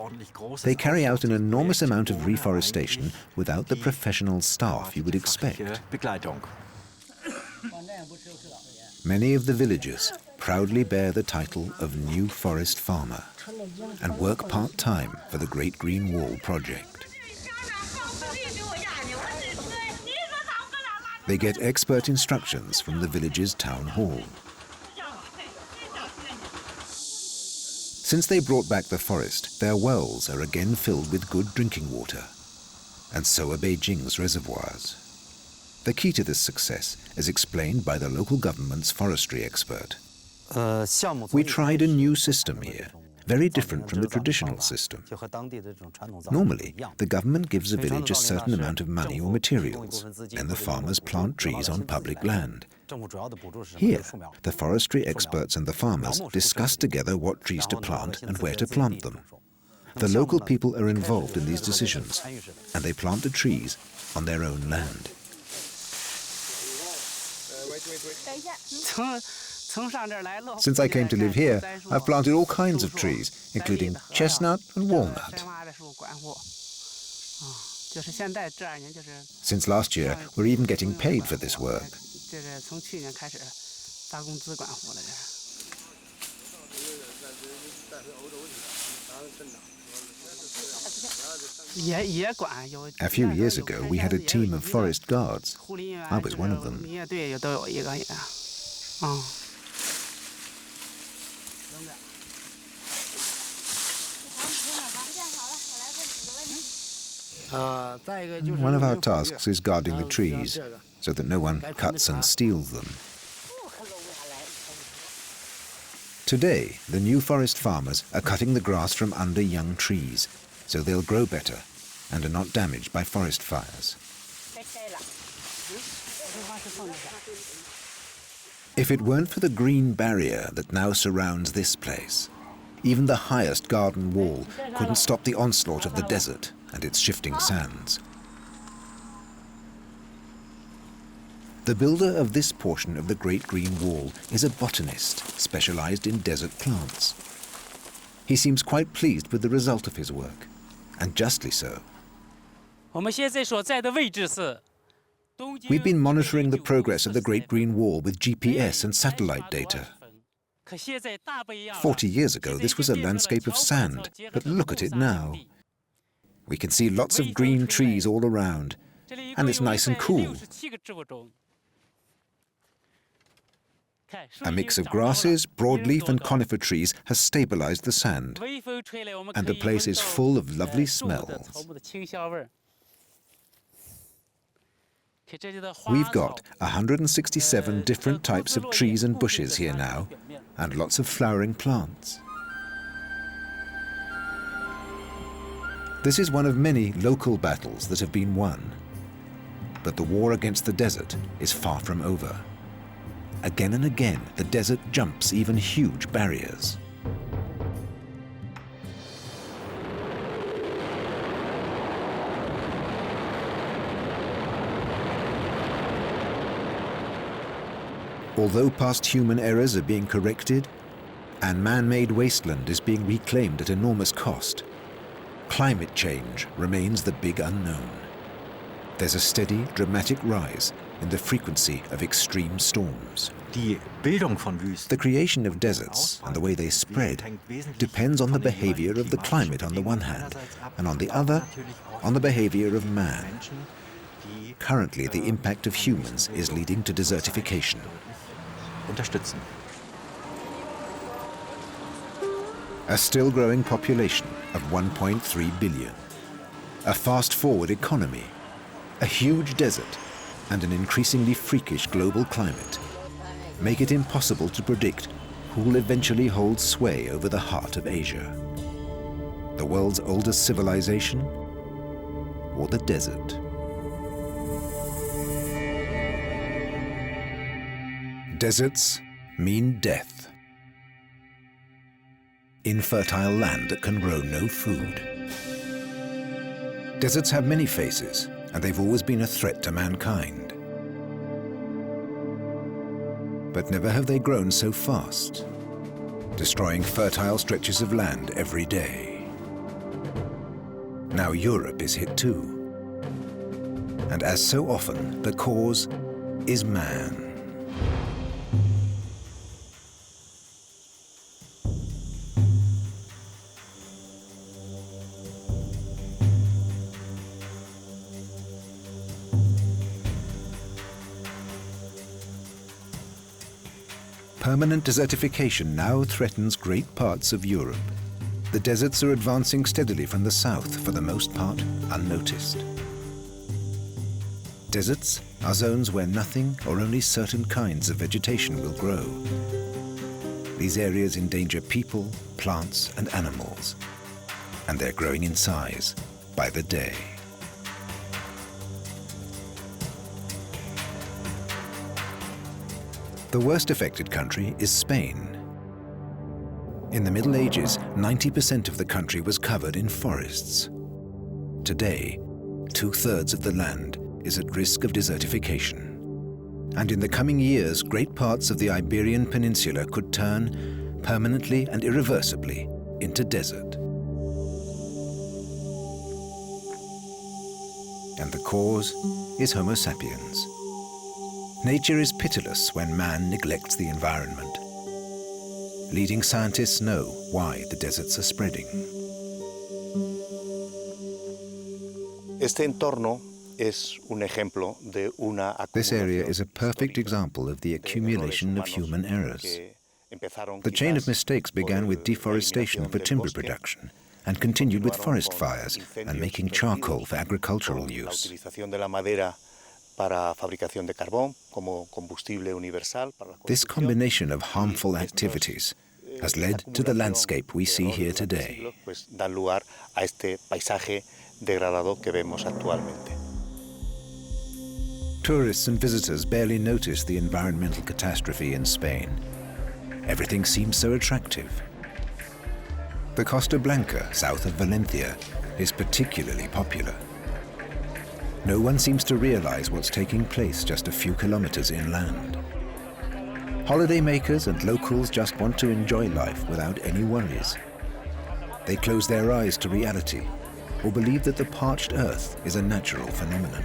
They carry out an enormous amount of reforestation without the professional staff you would expect. Many of the villagers proudly bear the title of New Forest Farmer and work part-time for the Great Green Wall project. They get expert instructions from the village's town hall. Since they brought back the forest, their wells are again filled with good drinking water, and so are Beijing's reservoirs. The key to this success is explained by the local government's forestry expert. We tried a new system here, very different from the traditional system. Normally, the government gives a village a certain amount of money or materials, and the farmers plant trees on public land. Here, the forestry experts and the farmers discuss together what trees to plant and where to plant them. The local people are involved in these decisions, and they plant the trees on their own land. Since I came to live here, I've planted all kinds of trees, including chestnut and walnut. Since last year, we're even getting paid for this work. A few years ago, we had a team of forest guards. I was one of them. One of our tasks is guarding the trees, so that no one cuts and steals them. Today, the new forest farmers are cutting the grass from under young trees, so they'll grow better and are not damaged by forest fires. If it weren't for the green barrier that now surrounds this place, even the highest garden wall couldn't stop the onslaught of the desert and its shifting sands. The builder of this portion of the Great Green Wall is a botanist specialized in desert plants. He seems quite pleased with the result of his work, and justly so. We've been monitoring the progress of the Great Green Wall with GPS and satellite data. 40 years ago, this was a landscape of sand, but look at it now. We can see lots of green trees all around, and it's nice and cool. A mix of grasses, broadleaf and conifer trees has stabilized the sand, and the place is full of lovely smells. We've got 167 different types of trees and bushes here now, and lots of flowering plants. This is one of many local battles that have been won. But the war against the desert is far from over. Again and again, the desert jumps even huge barriers. Although past human errors are being corrected, and man-made wasteland is being reclaimed at enormous cost, climate change remains the big unknown. There's a steady, dramatic rise in the frequency of extreme storms. The creation of deserts and the way they spread depends on the behavior of the climate on the one hand, and on the other, on the behavior of man. Currently, the impact of humans is leading to desertification. A still growing population of 1.3 billion, a fast-forward economy, a huge desert, and an increasingly freakish global climate make it impossible to predict who will eventually hold sway over the heart of Asia. The world's oldest civilization, or the desert? Deserts mean death. Infertile land that can grow no food. Deserts have many faces, and they've always been a threat to mankind. But never have they grown so fast. destroying fertile stretches of land every day. Now Europe is hit too. And as so often, the cause is man. Permanent desertification now threatens great parts of Europe. The deserts are advancing steadily from the south, for the most part unnoticed. Deserts are zones where nothing or only certain kinds of vegetation will grow. These areas endanger people, plants, and animals, and they're growing in size by the day. The worst affected country is Spain. In the Middle Ages, 90% of the country was covered in forests. Today, 2/3 of the land is at risk of desertification. And in the coming years, great parts of the Iberian Peninsula could turn permanently and irreversibly into desert. And the cause is Homo sapiens. Nature is pitiless when man neglects the environment. Leading scientists know why the deserts are spreading. Este entorno es un ejemplo de una This area is a perfect example of the accumulation of human errors. The chain of mistakes began with deforestation for timber production and continued with forest fires and making charcoal for agricultural use. This combination of harmful activities has led to the landscape we see here today. Tourists and visitors barely notice the environmental catastrophe in Spain. Everything seems so attractive. The Costa Blanca, south of Valencia, is particularly popular. No one seems to realize what's taking place just a few kilometers inland. Holidaymakers and locals just want to enjoy life without any worries. They close their eyes to reality or believe that the parched earth is a natural phenomenon.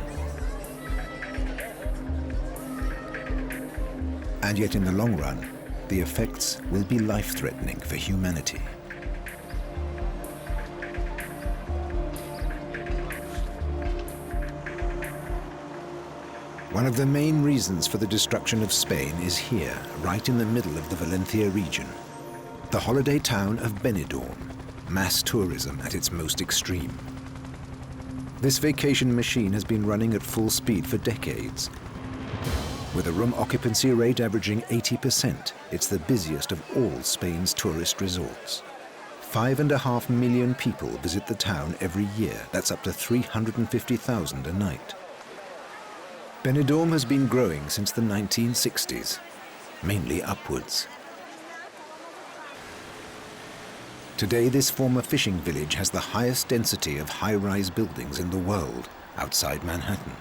And yet in the long run, the effects will be life-threatening for humanity. One of the main reasons for the destruction of Spain is here, right in the middle of the Valencia region. The holiday town of Benidorm, mass tourism at its most extreme. This vacation machine has been running at full speed for decades. With a room occupancy rate averaging 80%, it's the busiest of all Spain's tourist resorts. 5.5 million people visit the town every year. That's up to 350,000 a night. Benidorm has been growing since the 1960s, mainly upwards. Today, this former fishing village has the highest density of high-rise buildings in the world, outside Manhattan.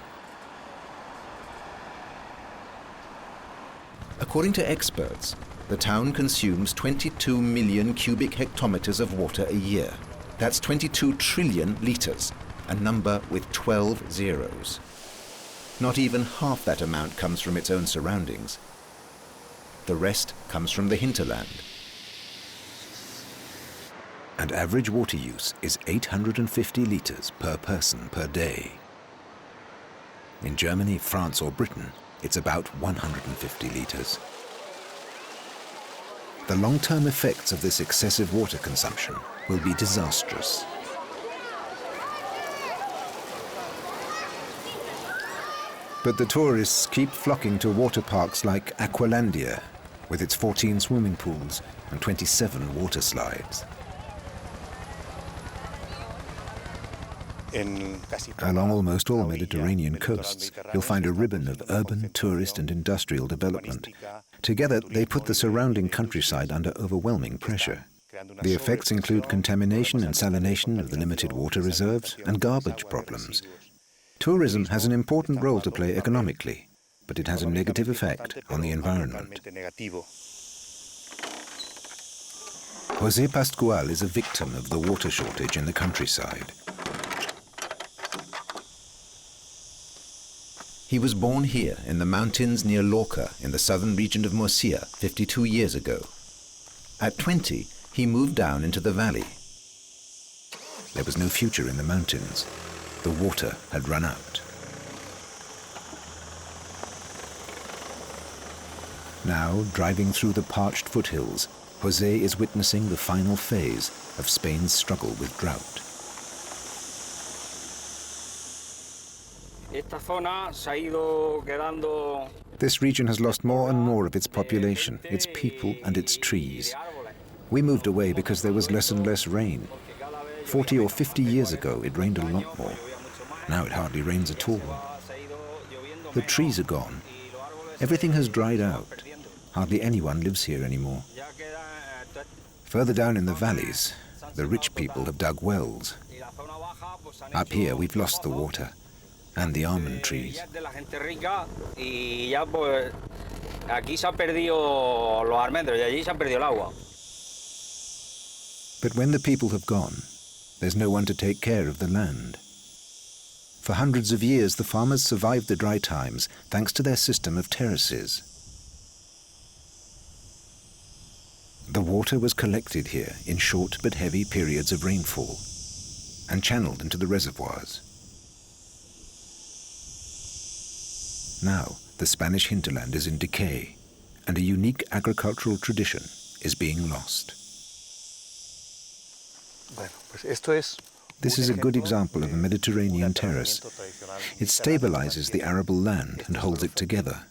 According to experts, the town consumes 22 million cubic hectometers of water a year. That's 22 trillion liters, a number with 12 zeros. Not even half that amount comes from its own surroundings. The rest comes from the hinterland. And average water use is 850 liters per person per day. In Germany, France, or Britain, it's about 150 liters. The long-term effects of this excessive water consumption will be disastrous. But the tourists keep flocking to water parks like Aqualandia, with its 14 swimming pools and 27 water slides. Along almost all Mediterranean coasts, you'll find a ribbon of urban, tourist and industrial development. Together, they put the surrounding countryside under overwhelming pressure. The effects include contamination and salination of the limited water reserves and garbage problems. Tourism has an important role to play economically, but it has a negative effect on the environment. José Pascual is a victim of the water shortage in the countryside. He was born here in the mountains near Lorca in the southern region of Murcia 52 years ago. At 20, he moved down into the valley. There was no future in the mountains. The water had run out. Now, driving through the parched foothills, José is witnessing the final phase of Spain's struggle with drought. This region has lost more and more of its population, its people and its trees. We moved away because there was less and less rain. 40 or 50 years ago, it rained a lot more. Now it hardly rains at all. The trees are gone. Everything has dried out. Hardly anyone lives here anymore. Further down in the valleys, the rich people have dug wells. Up here, we've lost the water and the almond trees. But when the people have gone, there's no one to take care of the land. For hundreds of years, the farmers survived the dry times thanks to their system of terraces. The water was collected here in short but heavy periods of rainfall and channeled into the reservoirs. Now, the Spanish hinterland is in decay, and a unique agricultural tradition is being lost. This is a good example of a Mediterranean terrace. It stabilizes the arable land and holds it together.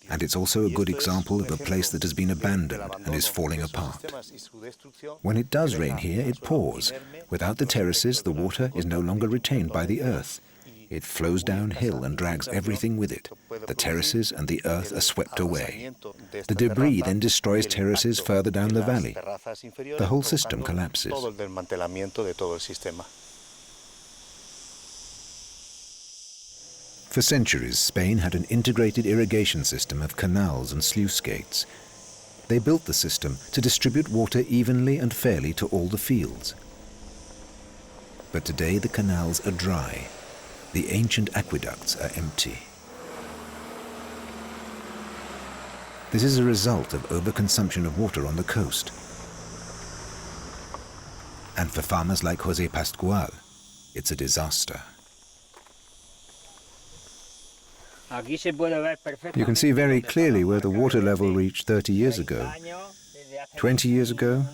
And it's also a good example of a place that has been abandoned and is falling apart. When it does rain here, it pours. Without the terraces, the water is no longer retained by the earth. It flows downhill and drags everything with it. The terraces and the earth are swept away. The debris then destroys terraces further down the valley. The whole system collapses. For centuries, Spain had an integrated irrigation system of canals and sluice gates. They built the system to distribute water evenly and fairly to all the fields. But today the canals are dry. The ancient aqueducts are empty. This is a result of overconsumption of water on the coast. And for farmers like José Pascual, it's a disaster. You can see very clearly where the water level reached 30 years ago, 20 years ago,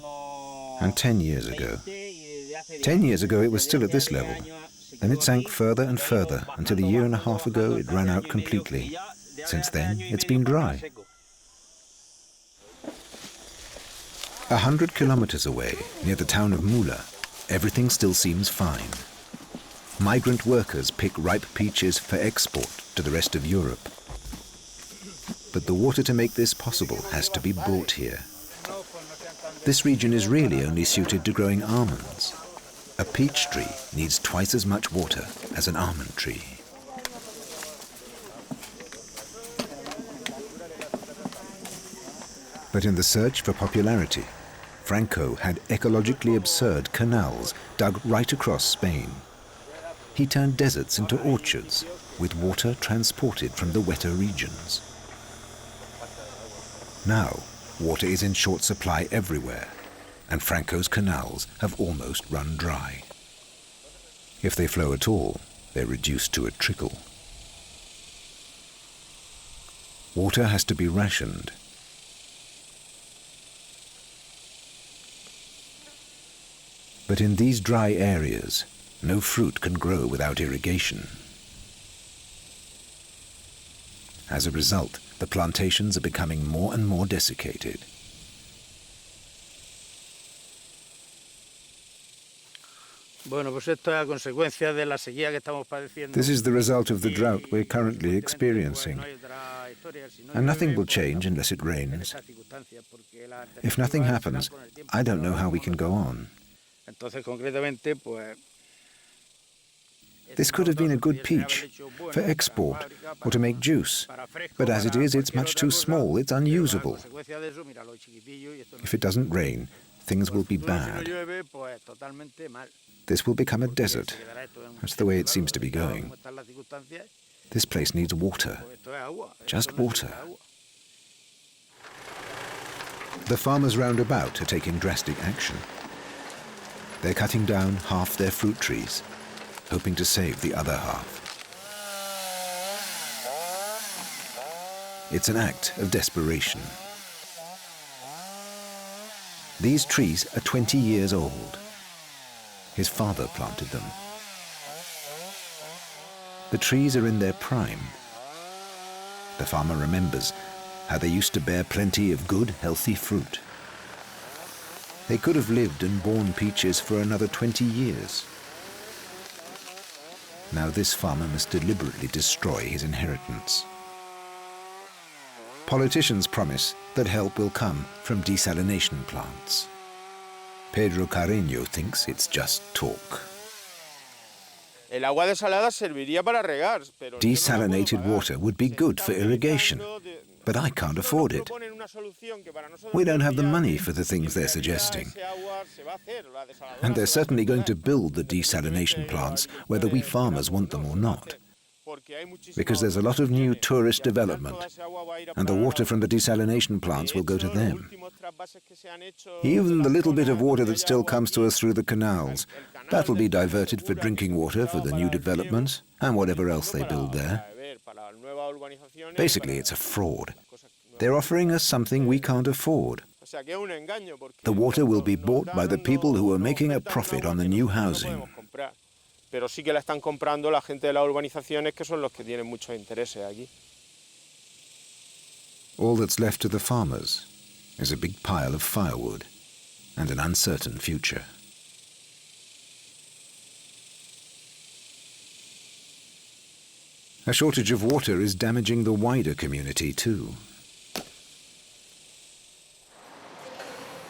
and 10 years ago. 10 years ago it was still at this level. Then it sank further and further until a year and a half ago it ran out completely. Since then, it's been dry. 100 kilometers away, near the town of Mula, everything still seems fine. Migrant workers pick ripe peaches for export to the rest of Europe. But the water to make this possible has to be brought here. This region is really only suited to growing almonds. A peach tree needs twice as much water as an almond tree. But in the search for popularity, Franco had ecologically absurd canals dug right across Spain. He turned deserts into orchards, with water transported from the wetter regions. Now, water is in short supply everywhere, and Franco's canals have almost run dry. If they flow at all, they're reduced to a trickle. Water has to be rationed. But in these dry areas, no fruit can grow without irrigation. As a result, the plantations are becoming more and more desiccated. This is the result of the drought we're currently experiencing. And nothing will change unless it rains. If nothing happens, I don't know how we can go on. This could have been a good peach for export or to make juice, but as it is, it's much too small, it's unusable. If it doesn't rain, things will be bad. This will become a desert. That's the way it seems to be going. This place needs water. Just water. The farmers round about are taking drastic action. They're cutting down half their fruit trees, hoping to save the other half. It's an act of desperation. These trees are 20 years old. His father planted them. The trees are in their prime. The farmer remembers how they used to bear plenty of good, healthy fruit. They could have lived and borne peaches for another 20 years. Now this farmer must deliberately destroy his inheritance. Politicians promise that help will come from desalination plants. Pedro Carreño thinks it's just talk. Desalinated water would be good for irrigation, but I can't afford it. We don't have the money for the things they're suggesting. And they're certainly going to build the desalination plants whether we farmers want them or not. Because there's a lot of new tourist development, and the water from the desalination plants will go to them. Even the little bit of water that still comes to us through the canals, that'll be diverted for drinking water for the new developments and whatever else they build there. Basically, it's a fraud. They're offering us something we can't afford. The water will be bought by the people who are making a profit on the new housing. Pero sí que la están comprando la gente de las urbanizaciones, que son los que tienen muchos intereses aquí. All that's left to the farmers is a big pile of firewood and an uncertain future. A shortage of water is damaging the wider community too.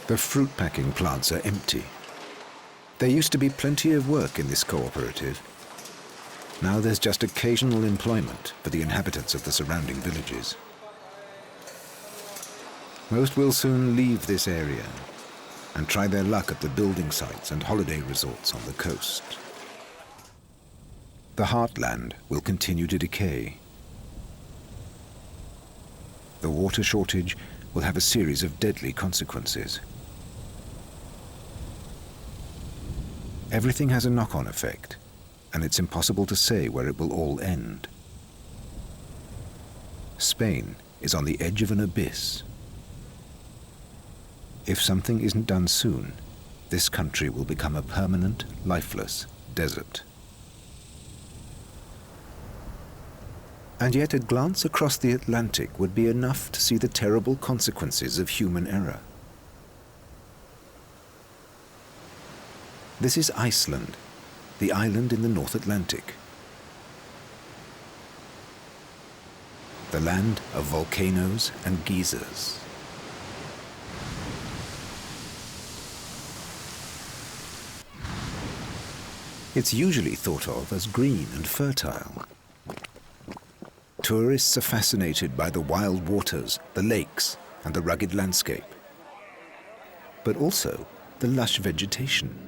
The fruit packing plants are empty. There used to be plenty of work in this cooperative. Now there's just occasional employment for the inhabitants of the surrounding villages. Most will soon leave this area and try their luck at the building sites and holiday resorts on the coast. The Heartland will continue to decay. The water shortage will have a series of deadly consequences. Everything has a knock-on effect, and it's impossible to say where it will all end. Spain is on the edge of an abyss. If something isn't done soon, this country will become a permanent, lifeless desert. And yet a glance across the Atlantic would be enough to see the terrible consequences of human error. This is Iceland, the island in the North Atlantic. The land of volcanoes and geysers. It's usually thought of as green and fertile. Tourists are fascinated by the wild waters, the lakes, and the rugged landscape, but also the lush vegetation.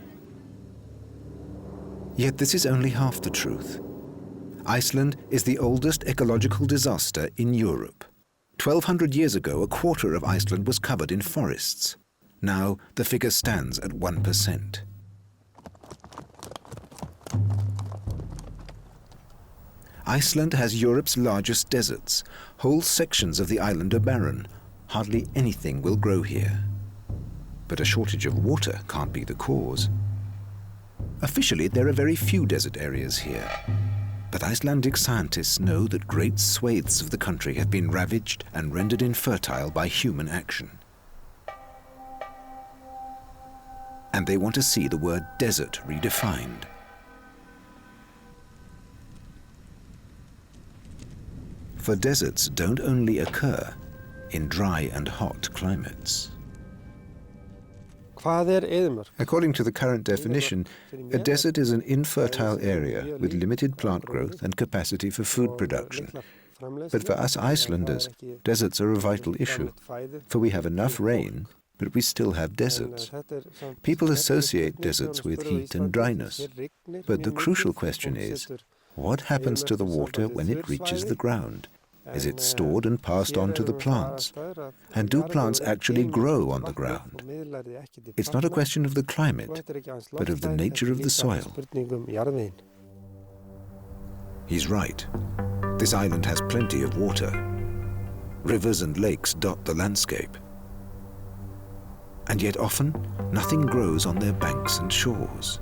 Yet this is only half the truth. Iceland is the oldest ecological disaster in Europe. 1,200 years ago, a quarter of Iceland was covered in forests. Now the figure stands at 1%. Iceland has Europe's largest deserts. Whole sections of the island are barren. Hardly anything will grow here. But a shortage of water can't be the cause. Officially, there are very few desert areas here. But Icelandic scientists know that great swathes of the country have been ravaged and rendered infertile by human action. And they want to see the word desert redefined. For deserts don't only occur in dry and hot climates. According to the current definition, a desert is an infertile area with limited plant growth and capacity for food production. But for us Icelanders, deserts are a vital issue, for we have enough rain but we still have deserts. People associate deserts with heat and dryness, but the crucial question is, what happens to the water when it reaches the ground? Is it stored and passed on to the plants? And do plants actually grow on the ground? It's not a question of the climate, but of the nature of the soil. He's right. This island has plenty of water. Rivers and lakes dot the landscape. And yet often, nothing grows on their banks and shores.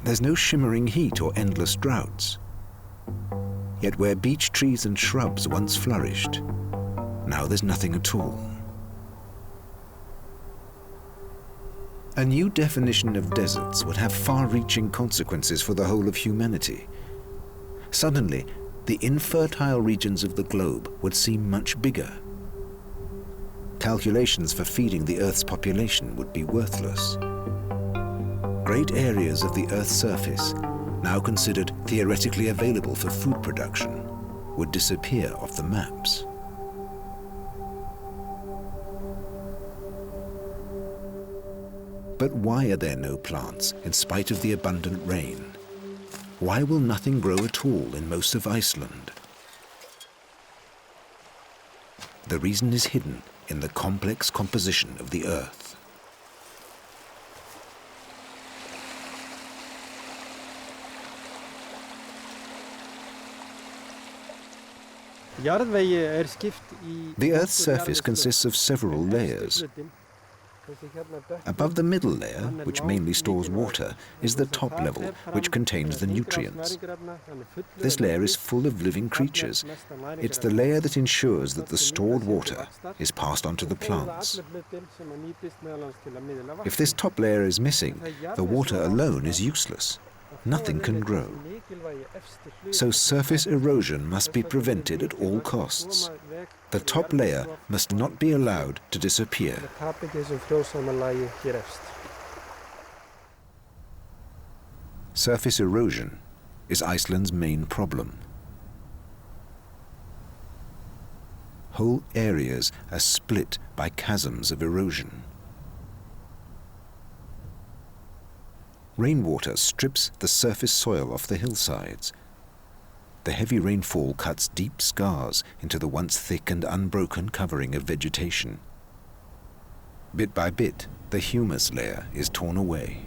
There's no shimmering heat or endless droughts. Yet where beech trees and shrubs once flourished, now there's nothing at all. A new definition of deserts would have far-reaching consequences for the whole of humanity. Suddenly, the infertile regions of the globe would seem much bigger. Calculations for feeding the Earth's population would be worthless. Great areas of the Earth's surface, now considered theoretically available for food production, would disappear off the maps. But why are there no plants in spite of the abundant rain? Why will nothing grow at all in most of Iceland? The reason is hidden in the complex composition of the Earth. The Earth's surface consists of several layers. Above the middle layer, which mainly stores water, is the top level, which contains the nutrients. This layer is full of living creatures. It's the layer that ensures that the stored water is passed on to the plants. If this top layer is missing, the water alone is useless. Nothing can grow. So surface erosion must be prevented at all costs. The top layer must not be allowed to disappear. Surface erosion is Iceland's main problem. Whole areas are split by chasms of erosion. Rainwater strips the surface soil off the hillsides. The heavy rainfall cuts deep scars into the once thick and unbroken covering of vegetation. Bit by bit, the humus layer is torn away.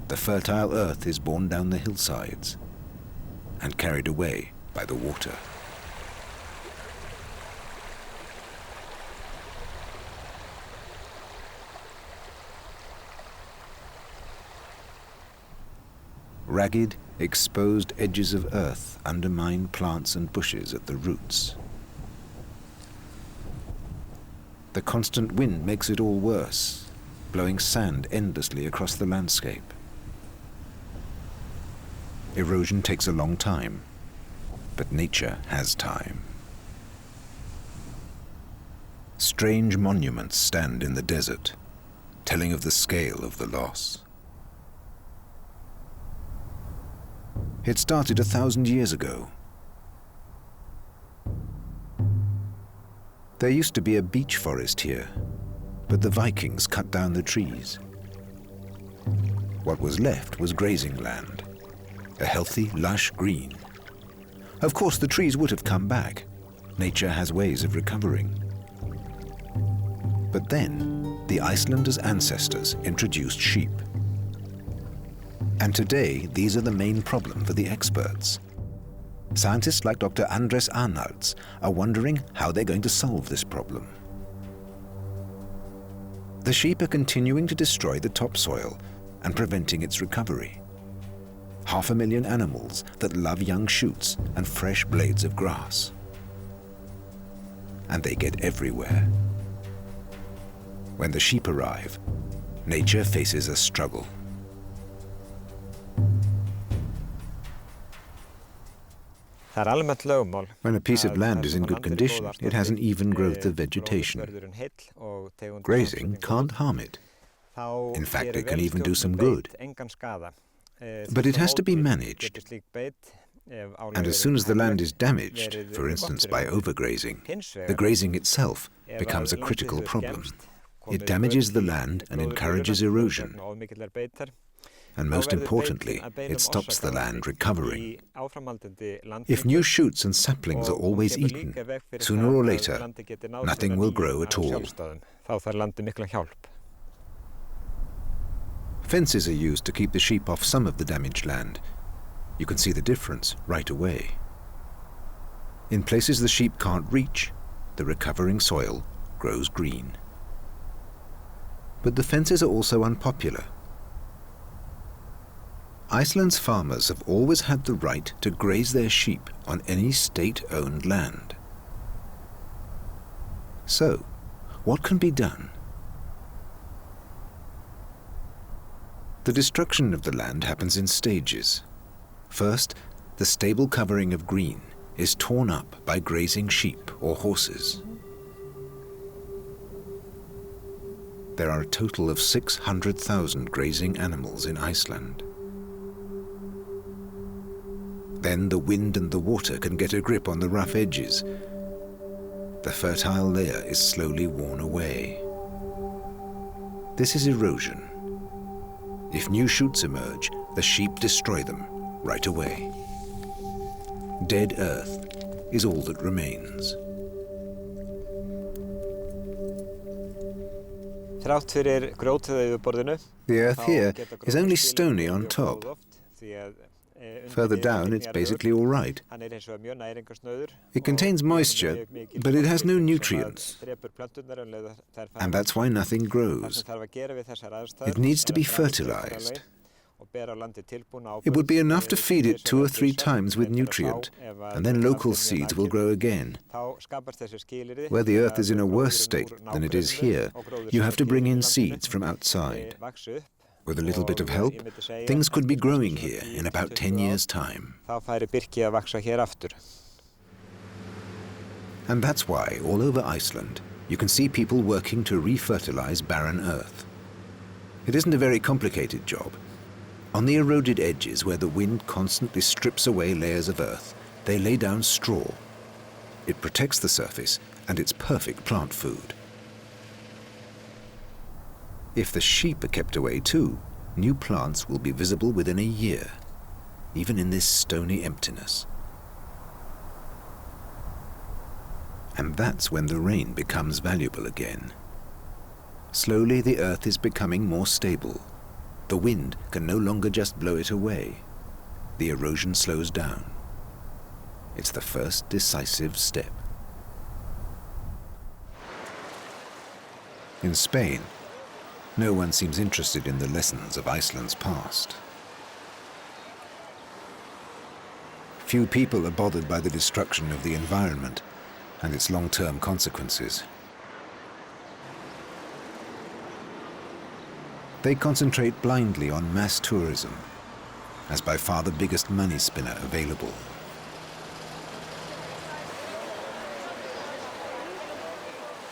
The fertile earth is borne down the hillsides and carried away by the water. Ragged, exposed edges of earth undermine plants and bushes at the roots. The constant wind makes it all worse, blowing sand endlessly across the landscape. Erosion takes a long time, but nature has time. Strange monuments stand in the desert, telling of the scale of the loss. It started 1,000 years ago. There used to be a beech forest here, but the Vikings cut down the trees. What was left was grazing land, a healthy, lush green. Of course, the trees would have come back. Nature has ways of recovering. But then, the Icelanders' ancestors introduced sheep. And today, these are the main problem for the experts. Scientists like Dr. Andres Arnalds are wondering how they're going to solve this problem. The sheep are continuing to destroy the topsoil and preventing its recovery. 500,000 animals that love young shoots and fresh blades of grass. And they get everywhere. When the sheep arrive, nature faces a struggle. When a piece of land is in good condition, it has an even growth of vegetation. Grazing can't harm it. In fact, it can even do some good. But it has to be managed. And as soon as the land is damaged, for instance by overgrazing, the grazing itself becomes a critical problem. It damages the land and encourages erosion. And most importantly, it stops the land recovering. If new shoots and saplings are always eaten, sooner or later, nothing will grow at all. Fences are used to keep the sheep off some of the damaged land. You can see the difference right away. In places the sheep can't reach, the recovering soil grows green. But the fences are also unpopular. Iceland's farmers have always had the right to graze their sheep on any state-owned land. So, what can be done? The destruction of the land happens in stages. First, the stable covering of green is torn up by grazing sheep or horses. There are a total of 600,000 grazing animals in Iceland. Then the wind and the water can get a grip on the rough edges. The fertile layer is slowly worn away. This is erosion. If new shoots emerge, the sheep destroy them right away. Dead earth is all that remains. The earth here is only stony on top. Further down, it's basically all right. It contains moisture, but it has no nutrients. And that's why nothing grows. It needs to be fertilized. It would be enough to feed it 2 or 3 times with nutrient, and then local seeds will grow again. Where the earth is in a worse state than it is here, you have to bring in seeds from outside. With a little bit of help, things could be growing here in about 10 years' time. And that's why, all over Iceland, you can see people working to refertilize barren earth. It isn't a very complicated job. On the eroded edges where the wind constantly strips away layers of earth, they lay down straw. It protects the surface, and it's perfect plant food. If the sheep are kept away too, new plants will be visible within a year, even in this stony emptiness. And that's when the rain becomes valuable again. Slowly the earth is becoming more stable. The wind can no longer just blow it away. The erosion slows down. It's the first decisive step. In Spain, no one seems interested in the lessons of Iceland's past. Few people are bothered by the destruction of the environment and its long-term consequences. They concentrate blindly on mass tourism, as by far the biggest money spinner available.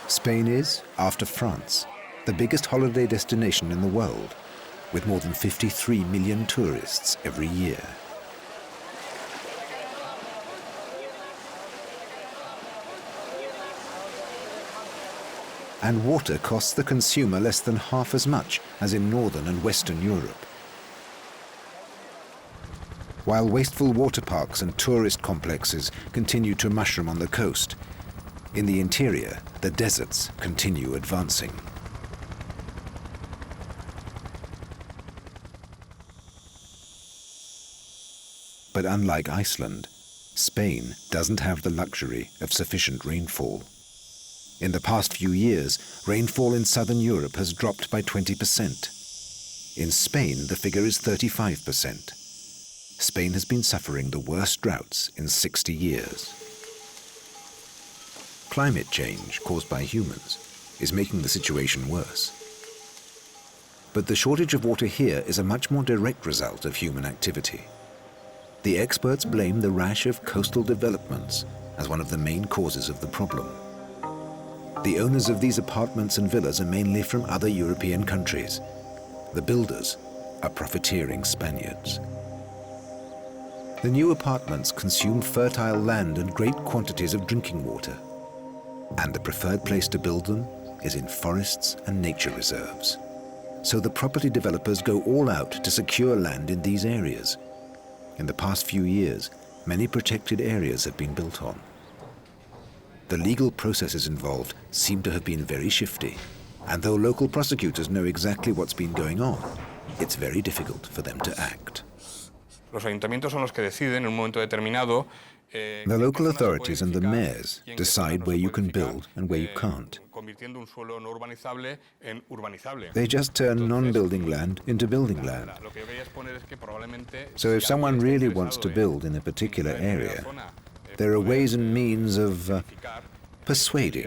Spain is, after France, the biggest holiday destination in the world, with more than 53 million tourists every year. And water costs the consumer less than half as much as in Northern and Western Europe. While wasteful water parks and tourist complexes continue to mushroom on the coast, in the interior, the deserts continue advancing. But unlike Iceland, Spain doesn't have the luxury of sufficient rainfall. In the past few years, rainfall in southern Europe has dropped by 20%. In Spain, the figure is 35%. Spain has been suffering the worst droughts in 60 years. Climate change caused by humans is making the situation worse. But the shortage of water here is a much more direct result of human activity. The experts blame the rash of coastal developments as one of the main causes of the problem. The owners of these apartments and villas are mainly from other European countries. The builders are profiteering Spaniards. The new apartments consume fertile land and great quantities of drinking water. And the preferred place to build them is in forests and nature reserves. So the property developers go all out to secure land in these areas. In the past few years, many protected areas have been built on. The legal processes involved seem to have been very shifty. And though local prosecutors know exactly what's been going on, it's very difficult for them to act. Los ayuntamientos son los que deciden en un momento determinado. The local authorities and the mayors decide where you can build and where you can't. They just turn non-building land into building land. So if someone really wants to build in a particular area, there are ways and means of persuading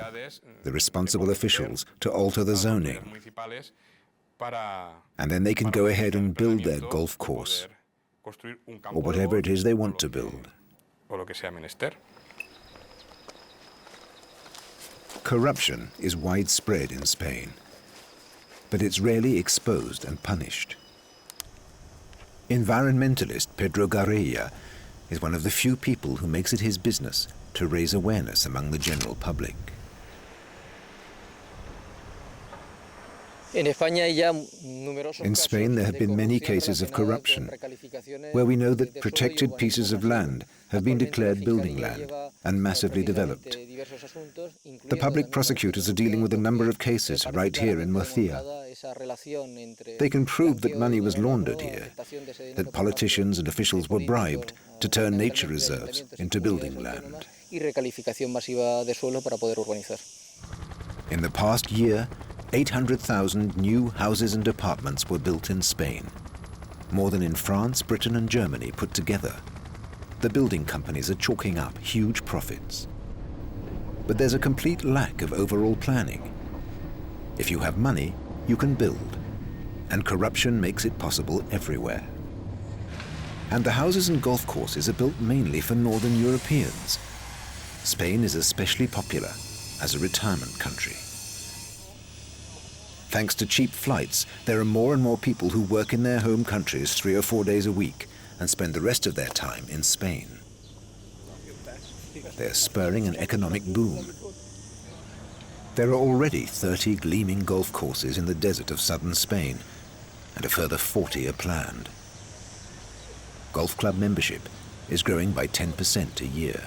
the responsible officials to alter the zoning. And then they can go ahead and build their golf course, or whatever it is they want to build. Corruption is widespread in Spain, but it's rarely exposed and punished. Environmentalist Pedro Garella is one of the few people who makes it his business to raise awareness among the general public. In Spain, there have been many cases of corruption, where we know that protected pieces of land have been declared building land and massively developed. The public prosecutors are dealing with a number of cases right here in Murcia. They can prove that money was laundered here, that politicians and officials were bribed to turn nature reserves into building land. In the past year, 800,000 new houses and apartments were built in Spain, more than in France, Britain and Germany put together. The building companies are chalking up huge profits. But there's a complete lack of overall planning. If you have money, you can build, and corruption makes it possible everywhere. And the houses and golf courses are built mainly for Northern Europeans. Spain is especially popular as a retirement country. Thanks to cheap flights, there are more and more people who work in their home countries 3 or 4 days a week and spend the rest of their time in Spain. They're spurring an economic boom. There are already 30 gleaming golf courses in the desert of southern Spain, and a further 40 are planned. Golf club membership is growing by 10% a year.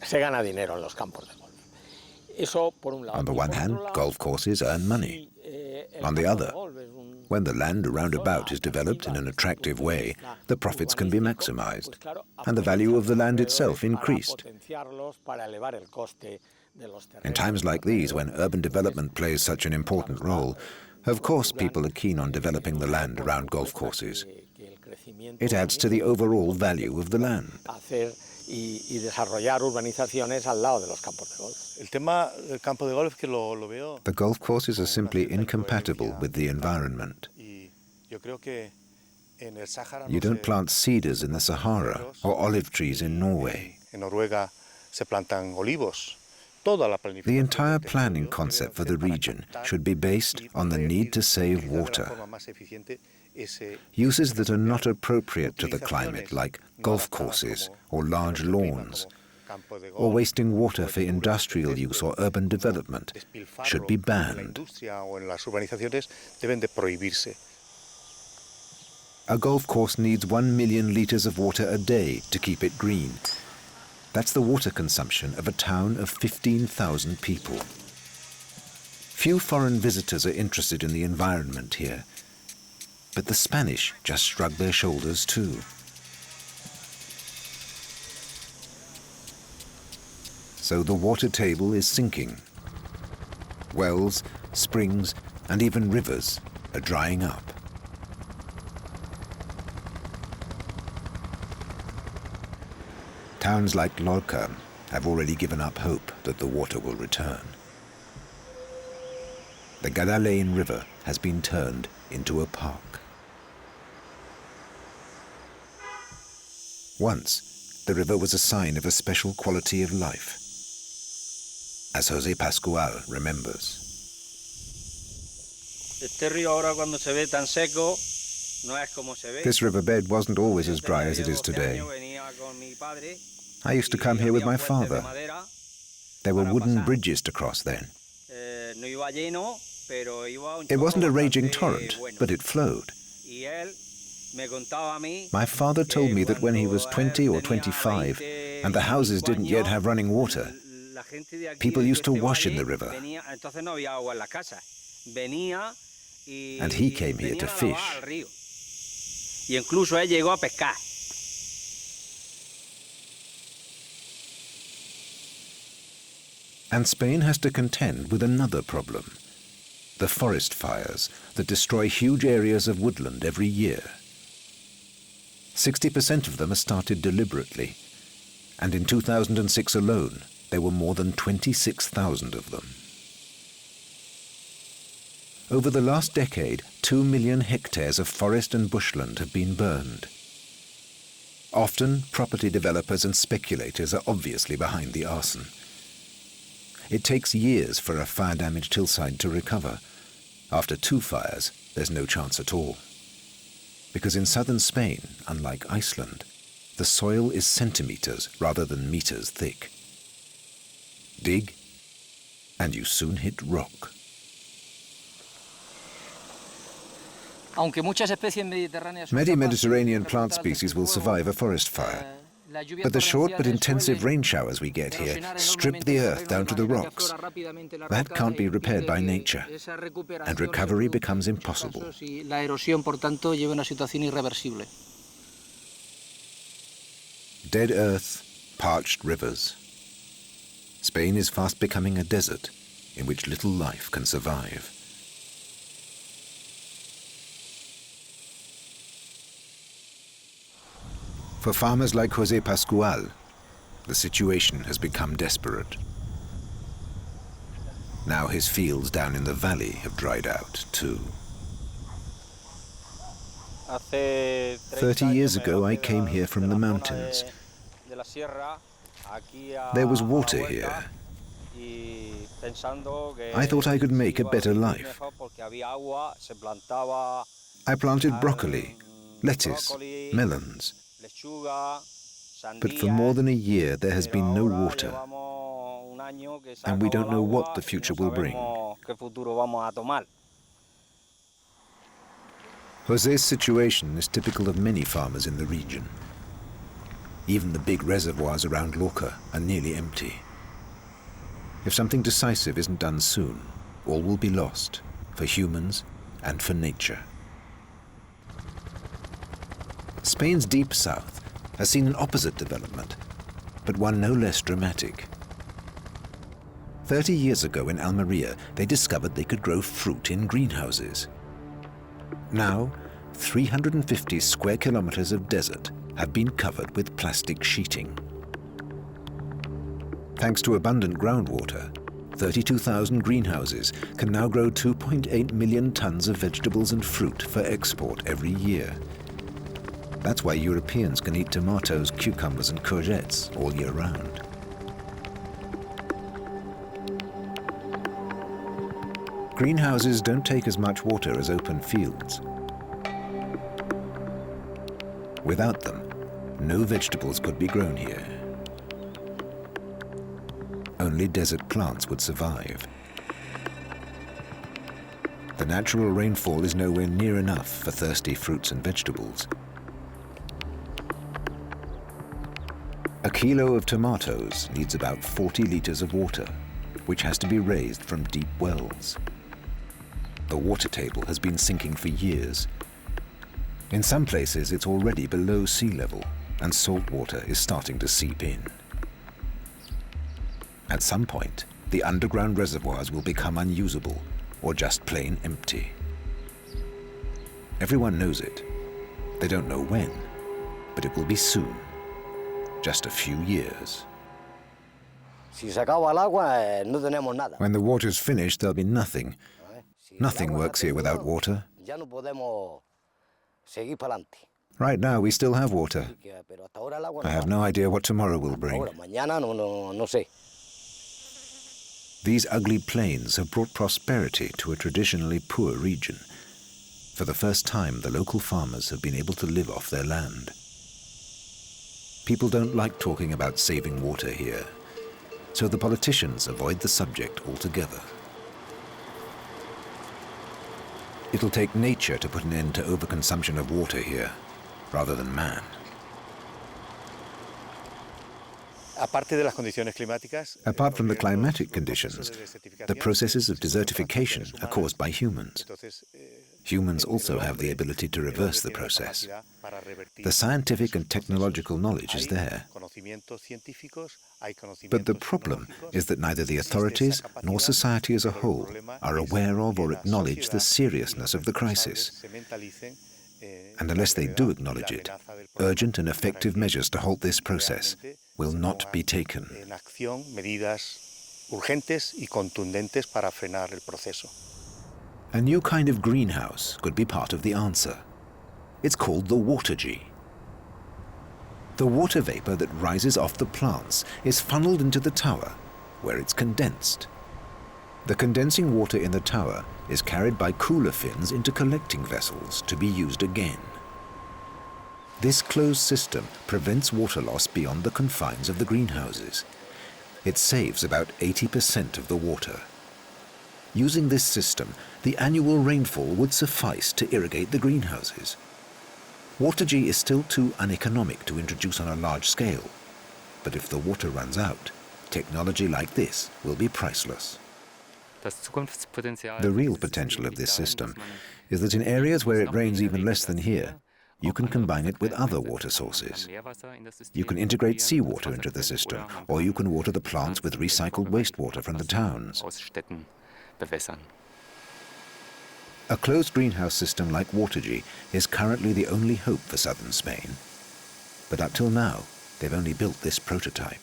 Se gana dinero en los campos de golf. On the one hand, golf courses earn money. On the other, when the land around about is developed in an attractive way, the profits can be maximized, and the value of the land itself increased. In times like these, when urban development plays such an important role, of course people are keen on developing the land around golf courses. It adds to the overall value of the land. Y desarrollar urbanizaciones al lado de los campos de golf. El tema del campo de golf es que lo veo. The golf courses are simply incompatible with the environment. Yo creo que en el Sahara You don't plant cedars in the Sahara or olive trees in Norway. En Noruega se plantan olivos. The entire planning concept for the region should be based on the need to save water. Uses that are not appropriate to the climate, like golf courses or large lawns, or wasting water for industrial use or urban development, should be banned. A golf course needs 1 million litres of water a day to keep it green. That's the water consumption of a town of 15,000 people. Few foreign visitors are interested in the environment here, but the Spanish just shrug their shoulders too. So the water table is sinking. Wells, springs, and even rivers are drying up. Towns like Lorca have already given up hope that the water will return. The Guadalane River has been turned into a park. Once, the river was a sign of a special quality of life, as José Pascual remembers. Este río ahora cuando se ve tan seco, This riverbed wasn't always as dry as it is today. I used to come here with my father. There were wooden bridges to cross then. It wasn't a raging torrent, but it flowed. My father told me that when he was 20 or 25 and the houses didn't yet have running water, people used to wash in the river. And he came here to fish. And Spain has to contend with another problem: the forest fires that destroy huge areas of woodland every year. 60% of them are started deliberately, and in 2006 alone, there were more than 26,000 of them. Over the last decade, 2 million hectares of forest and bushland have been burned. Often, property developers and speculators are obviously behind the arson. It takes years for a fire-damaged hillside to recover. After 2 fires, there's no chance at all. Because in southern Spain, unlike Iceland, the soil is centimeters rather than meters thick. Dig, and you soon hit rock. Many Mediterranean plant species will survive a forest fire, but the short but intensive rain showers we get here strip the earth down to the rocks. That can't be repaired by nature, and recovery becomes impossible. Dead earth, parched rivers. Spain is fast becoming a desert in which little life can survive. For farmers like José Pascual, the situation has become desperate. Now his fields down in the valley have dried out too. 30 years ago, I came here from the mountains. There was water here. I thought I could make a better life. I planted broccoli, lettuce, melons. But for more than a year, there has been no water, and we don't know what the future will bring. José's situation is typical of many farmers in the region. Even the big reservoirs around Lorca are nearly empty. If something decisive isn't done soon, all will be lost, for humans and for nature. Spain's deep south has seen an opposite development, but one no less dramatic. 30 years ago in Almeria, they discovered they could grow fruit in greenhouses. Now, 350 square kilometers of desert have been covered with plastic sheeting. Thanks to abundant groundwater, 32,000 greenhouses can now grow 2.8 million tons of vegetables and fruit for export every year. That's why Europeans can eat tomatoes, cucumbers, and courgettes all year round. Greenhouses don't take as much water as open fields. Without them, no vegetables could be grown here. Only desert plants would survive. The natural rainfall is nowhere near enough for thirsty fruits and vegetables. A kilo of tomatoes needs about 40 liters of water, which has to be raised from deep wells. The water table has been sinking for years. In some places, it's already below sea level, and salt water is starting to seep in. At some point, the underground reservoirs will become unusable or just plain empty. Everyone knows it. They don't know when, but it will be soon. Just a few years. When the water's finished, there'll be nothing. Nothing works here without water. Right now, we still have water. I have no idea what tomorrow will bring. These ugly plains have brought prosperity to a traditionally poor region. For the first time, the local farmers have been able to live off their land. People don't like talking about saving water here, so the politicians avoid the subject altogether. It'll take nature to put an end to overconsumption of water here, rather than man. Apart from the climatic conditions, the processes of desertification are caused by humans. Humans also have the ability to reverse the process. The scientific and technological knowledge is there. But the problem is that neither the authorities nor society as a whole are aware of or acknowledge the seriousness of the crisis. And unless they do acknowledge it, urgent and effective measures to halt this process will not be taken. A new kind of greenhouse could be part of the answer. It's called the watergy. The water vapor that rises off the plants is funneled into the tower, where it's condensed. The condensing water in the tower is carried by cooler fins into collecting vessels to be used again. This closed system prevents water loss beyond the confines of the greenhouses. It saves about 80% of the water. Using this system, the annual rainfall would suffice to irrigate the greenhouses. Watergy is still too uneconomic to introduce on a large scale, but if the water runs out, technology like this will be priceless. The real potential of this system is that in areas where it rains even less than here, you can combine it with other water sources. You can integrate seawater into the system, or you can water the plants with recycled wastewater from the towns. A closed greenhouse system like watergy is currently the only hope for southern Spain. But up till now, they've only built this prototype.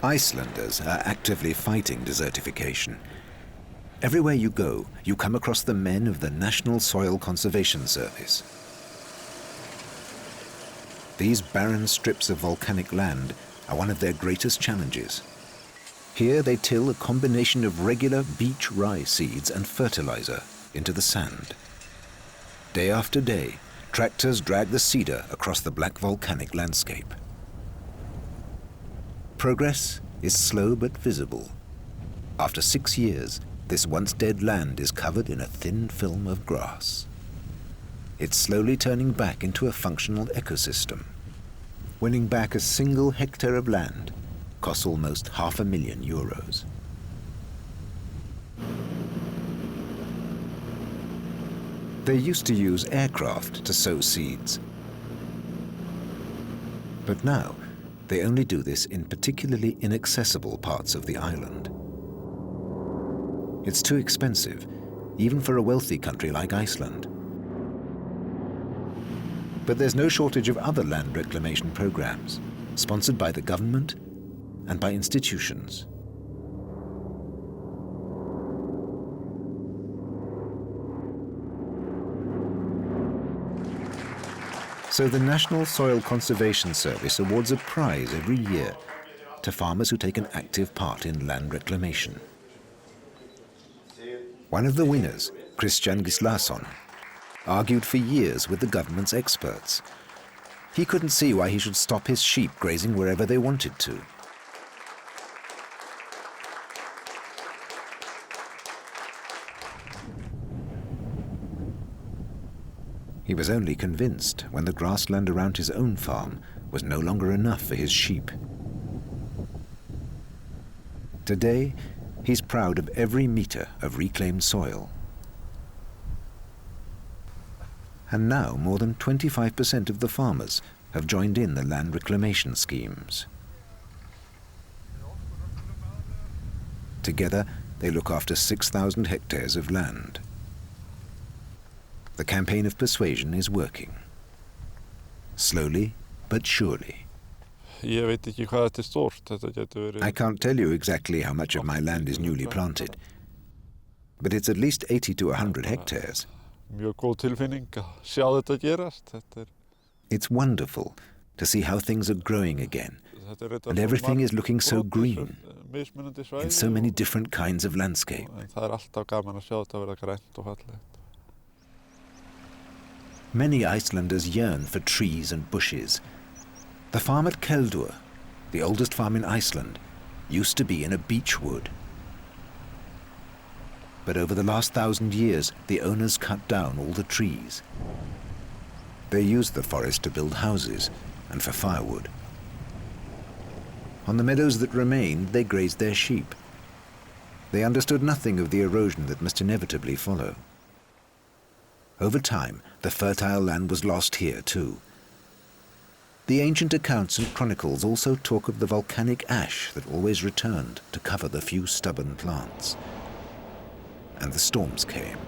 Icelanders are actively fighting desertification. Everywhere you go, you come across the men of the National Soil Conservation Service. These barren strips of volcanic land are one of their greatest challenges. Here they till a combination of regular beech rye seeds and fertilizer into the sand. Day after day, tractors drag the cedar across the black volcanic landscape. Progress is slow but visible. After 6 years, this once dead land is covered in a thin film of grass. It's slowly turning back into a functional ecosystem. Winning back a single hectare of land costs almost €500,000. They used to use aircraft to sow seeds. But now, they only do this in particularly inaccessible parts of the island. It's too expensive, even for a wealthy country like Iceland. But there's no shortage of other land reclamation programs, sponsored by the government and by institutions. So the National Soil Conservation Service awards a prize every year to farmers who take an active part in land reclamation. One of the winners, Christian Gislason, argued for years with the government's experts. He couldn't see why he should stop his sheep grazing wherever they wanted to. He was only convinced when the grassland around his own farm was no longer enough for his sheep. Today, he's proud of every meter of reclaimed soil. And now more than 25% of the farmers have joined in the land reclamation schemes. Together, they look after 6,000 hectares of land. The campaign of persuasion is working. Slowly, but surely. I can't tell you exactly how much of my land is newly planted, but it's at least 80 to 100 hectares. It's wonderful to see how things are growing again and everything is looking so green, in so many different kinds of landscape. Many Icelanders yearn for trees and bushes. The farm at Keldur, the oldest farm in Iceland, used to be in a beech wood. But over the last 1,000 years, the owners cut down all the trees. They used the forest to build houses and for firewood. On the meadows that remained, they grazed their sheep. They understood nothing of the erosion that must inevitably follow. Over time, the fertile land was lost here too. The ancient accounts and chronicles also talk of the volcanic ash that always returned to cover the few stubborn plants. And the storms came.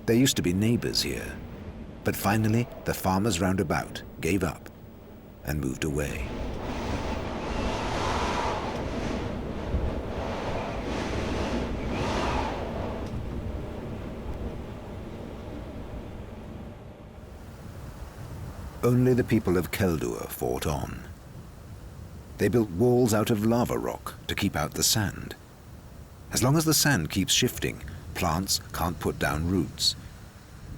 There used to be neighbors here, but finally the farmers roundabout gave up and moved away. Only the people of Keldur fought on. They built walls out of lava rock to keep out the sand. As long as the sand keeps shifting, plants can't put down roots,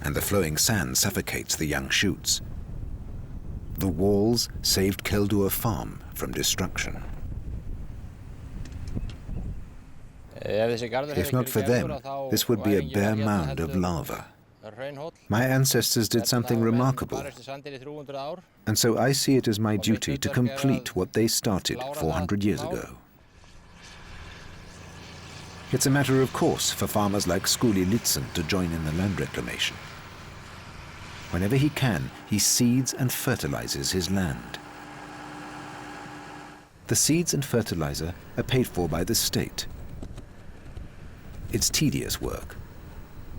and the flowing sand suffocates the young shoots. The walls saved Keldur farm from destruction. If not for them, this would be a bare mound of lava. My ancestors did something remarkable, and so I see it as my duty to complete what they started 400 years ago. It's a matter of course for farmers like Skuli Litzen to join in the land reclamation. Whenever he can, he seeds and fertilizes his land. The seeds and fertilizer are paid for by the state. It's tedious work,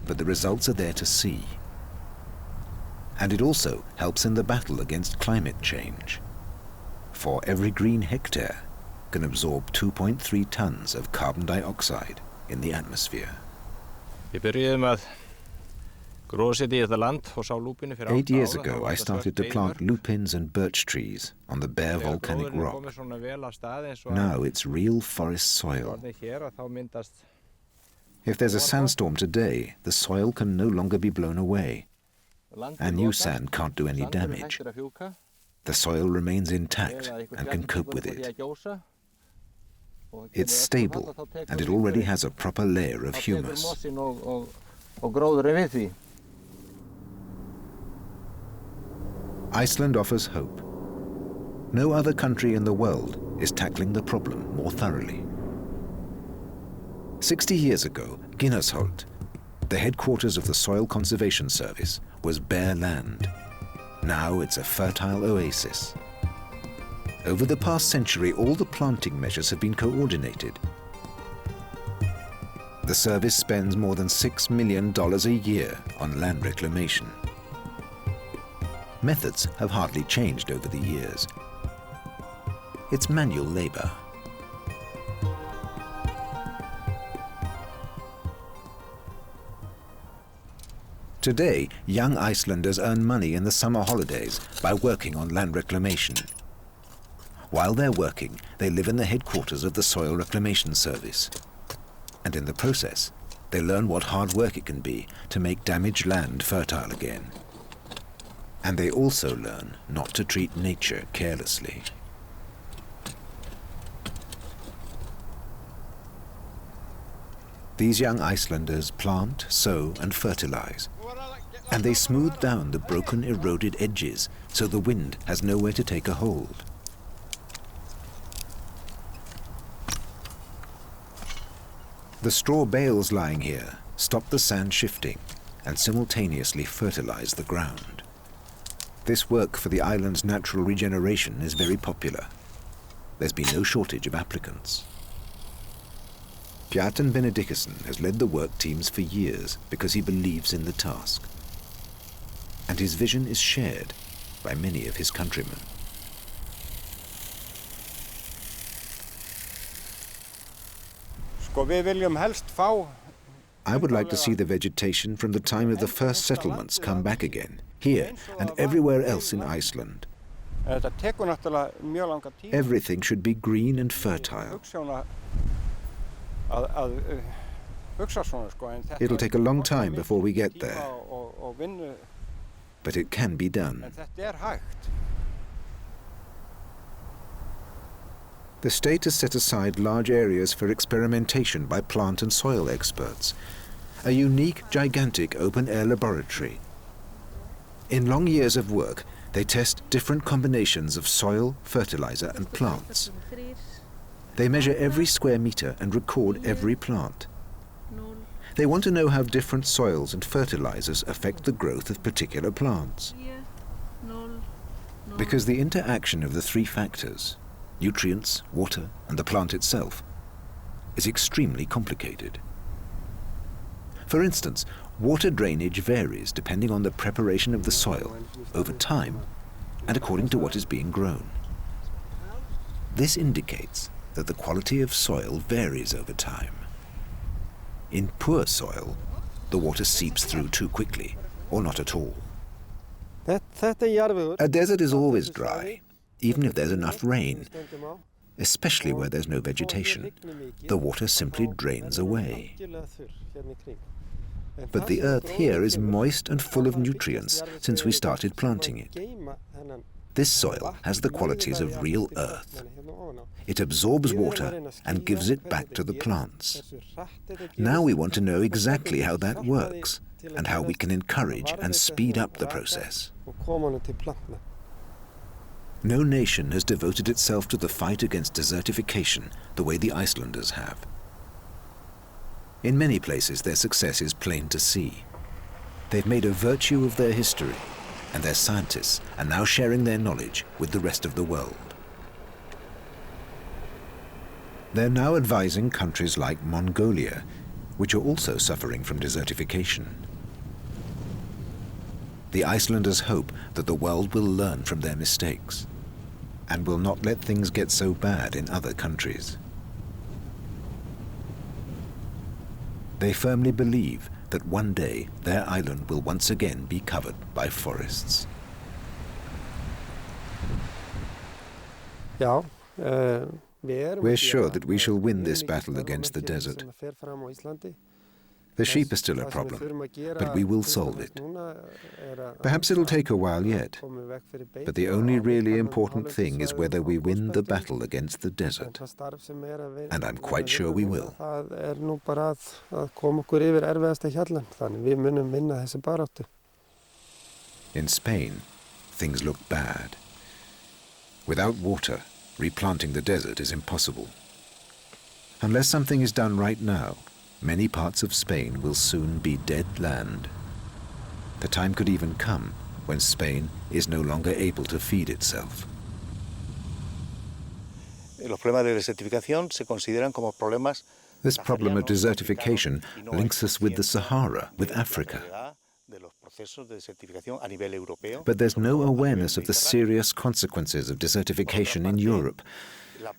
but the results are there to see. And it also helps in the battle against climate change. For every green hectare can absorb 2.3 tons of carbon dioxide in the atmosphere. 8 years ago, I started to plant lupins and birch trees on the bare volcanic rock. Now it's real forest soil. If there's a sandstorm today, the soil can no longer be blown away, and new sand can't do any damage. The soil remains intact and can cope with it. It's stable, and it already has a proper layer of humus. Iceland offers hope. No other country in the world is tackling the problem more thoroughly. 60 years ago, Gunnarsholt, the headquarters of the Soil Conservation Service, was bare land. Now it's a fertile oasis. Over the past century, all the planting measures have been coordinated. The service spends more than $6 million a year on land reclamation. Methods have hardly changed over the years. It's manual labor. Today, young Icelanders earn money in the summer holidays by working on land reclamation. While they're working, they live in the headquarters of the Soil Reclamation Service. And in the process, they learn what hard work it can be to make damaged land fertile again. And they also learn not to treat nature carelessly. These young Icelanders plant, sow, and fertilize. And they smooth down the broken, eroded edges so the wind has nowhere to take a hold. The straw bales lying here stop the sand shifting and simultaneously fertilize the ground. This work for the island's natural regeneration is very popular. There's been no shortage of applicants. Bjartan Benediktsson has led the work teams for years because he believes in the task. And his vision is shared by many of his countrymen. I would like to see the vegetation from the time of the first settlements come back again, here and everywhere else in Iceland. Everything should be green and fertile. It'll take a long time before we get there, but it can be done. The state has set aside large areas for experimentation by plant and soil experts, a unique, gigantic open-air laboratory. In long years of work, they test different combinations of soil, fertilizer and plants. They measure every square meter and record every plant. They want to know how different soils and fertilizers affect the growth of particular plants. Because the interaction of the three factors, nutrients, water, and the plant itself, is extremely complicated. For instance, water drainage varies depending on the preparation of the soil over time and according to what is being grown. This indicates that the quality of soil varies over time. In poor soil, the water seeps through too quickly, or not at all. A desert is always dry, even if there's enough rain, especially where there's no vegetation. The water simply drains away. But the earth here is moist and full of nutrients since we started planting it. This soil has the qualities of real earth. It absorbs water and gives it back to the plants. Now we want to know exactly how that works and how we can encourage and speed up the process. No nation has devoted itself to the fight against desertification the way the Icelanders have. In many places, their success is plain to see. They've made a virtue of their history, and their scientists are now sharing their knowledge with the rest of the world. They're now advising countries like Mongolia, which are also suffering from desertification. The Icelanders hope that the world will learn from their mistakes and will not let things get so bad in other countries. They firmly believe that one day their island will once again be covered by forests. We're sure that we shall win this battle against the desert. The sheep are still a problem, but we will solve it. Perhaps it'll take a while yet, but the only really important thing is whether we win the battle against the desert. And I'm quite sure we will. In Spain, things look bad. Without water, replanting the desert is impossible. Unless something is done right now, many parts of Spain will soon be dead land. The time could even come when Spain is no longer able to feed itself. Los problemas de desertificación se consideran como problemas. This problem of desertification links us with the Sahara, with Africa. But there's no awareness of the serious consequences of desertification in Europe,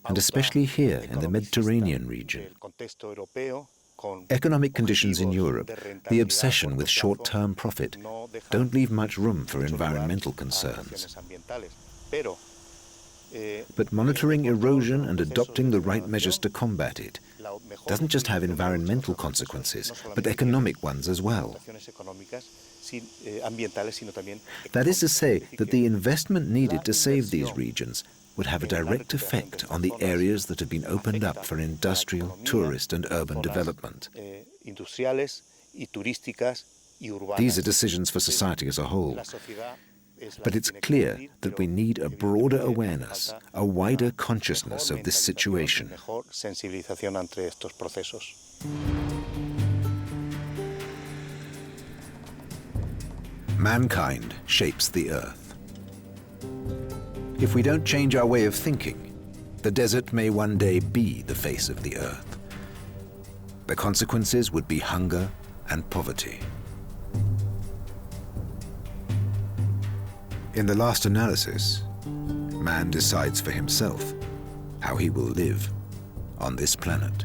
and especially here in the Mediterranean region. Economic conditions in Europe, the obsession with short-term profit, don't leave much room for environmental concerns. But monitoring erosion and adopting the right measures to combat it doesn't just have environmental consequences, but economic ones as well. That is to say that the investment needed to save these regions would have a direct effect on the areas that have been opened up for industrial, tourist and urban development. These are decisions for society as a whole. But it's clear that we need a broader awareness, a wider consciousness of this situation. Mankind shapes the earth. If we don't change our way of thinking, the desert may one day be the face of the earth. The consequences would be hunger and poverty. In the last analysis, man decides for himself how he will live on this planet.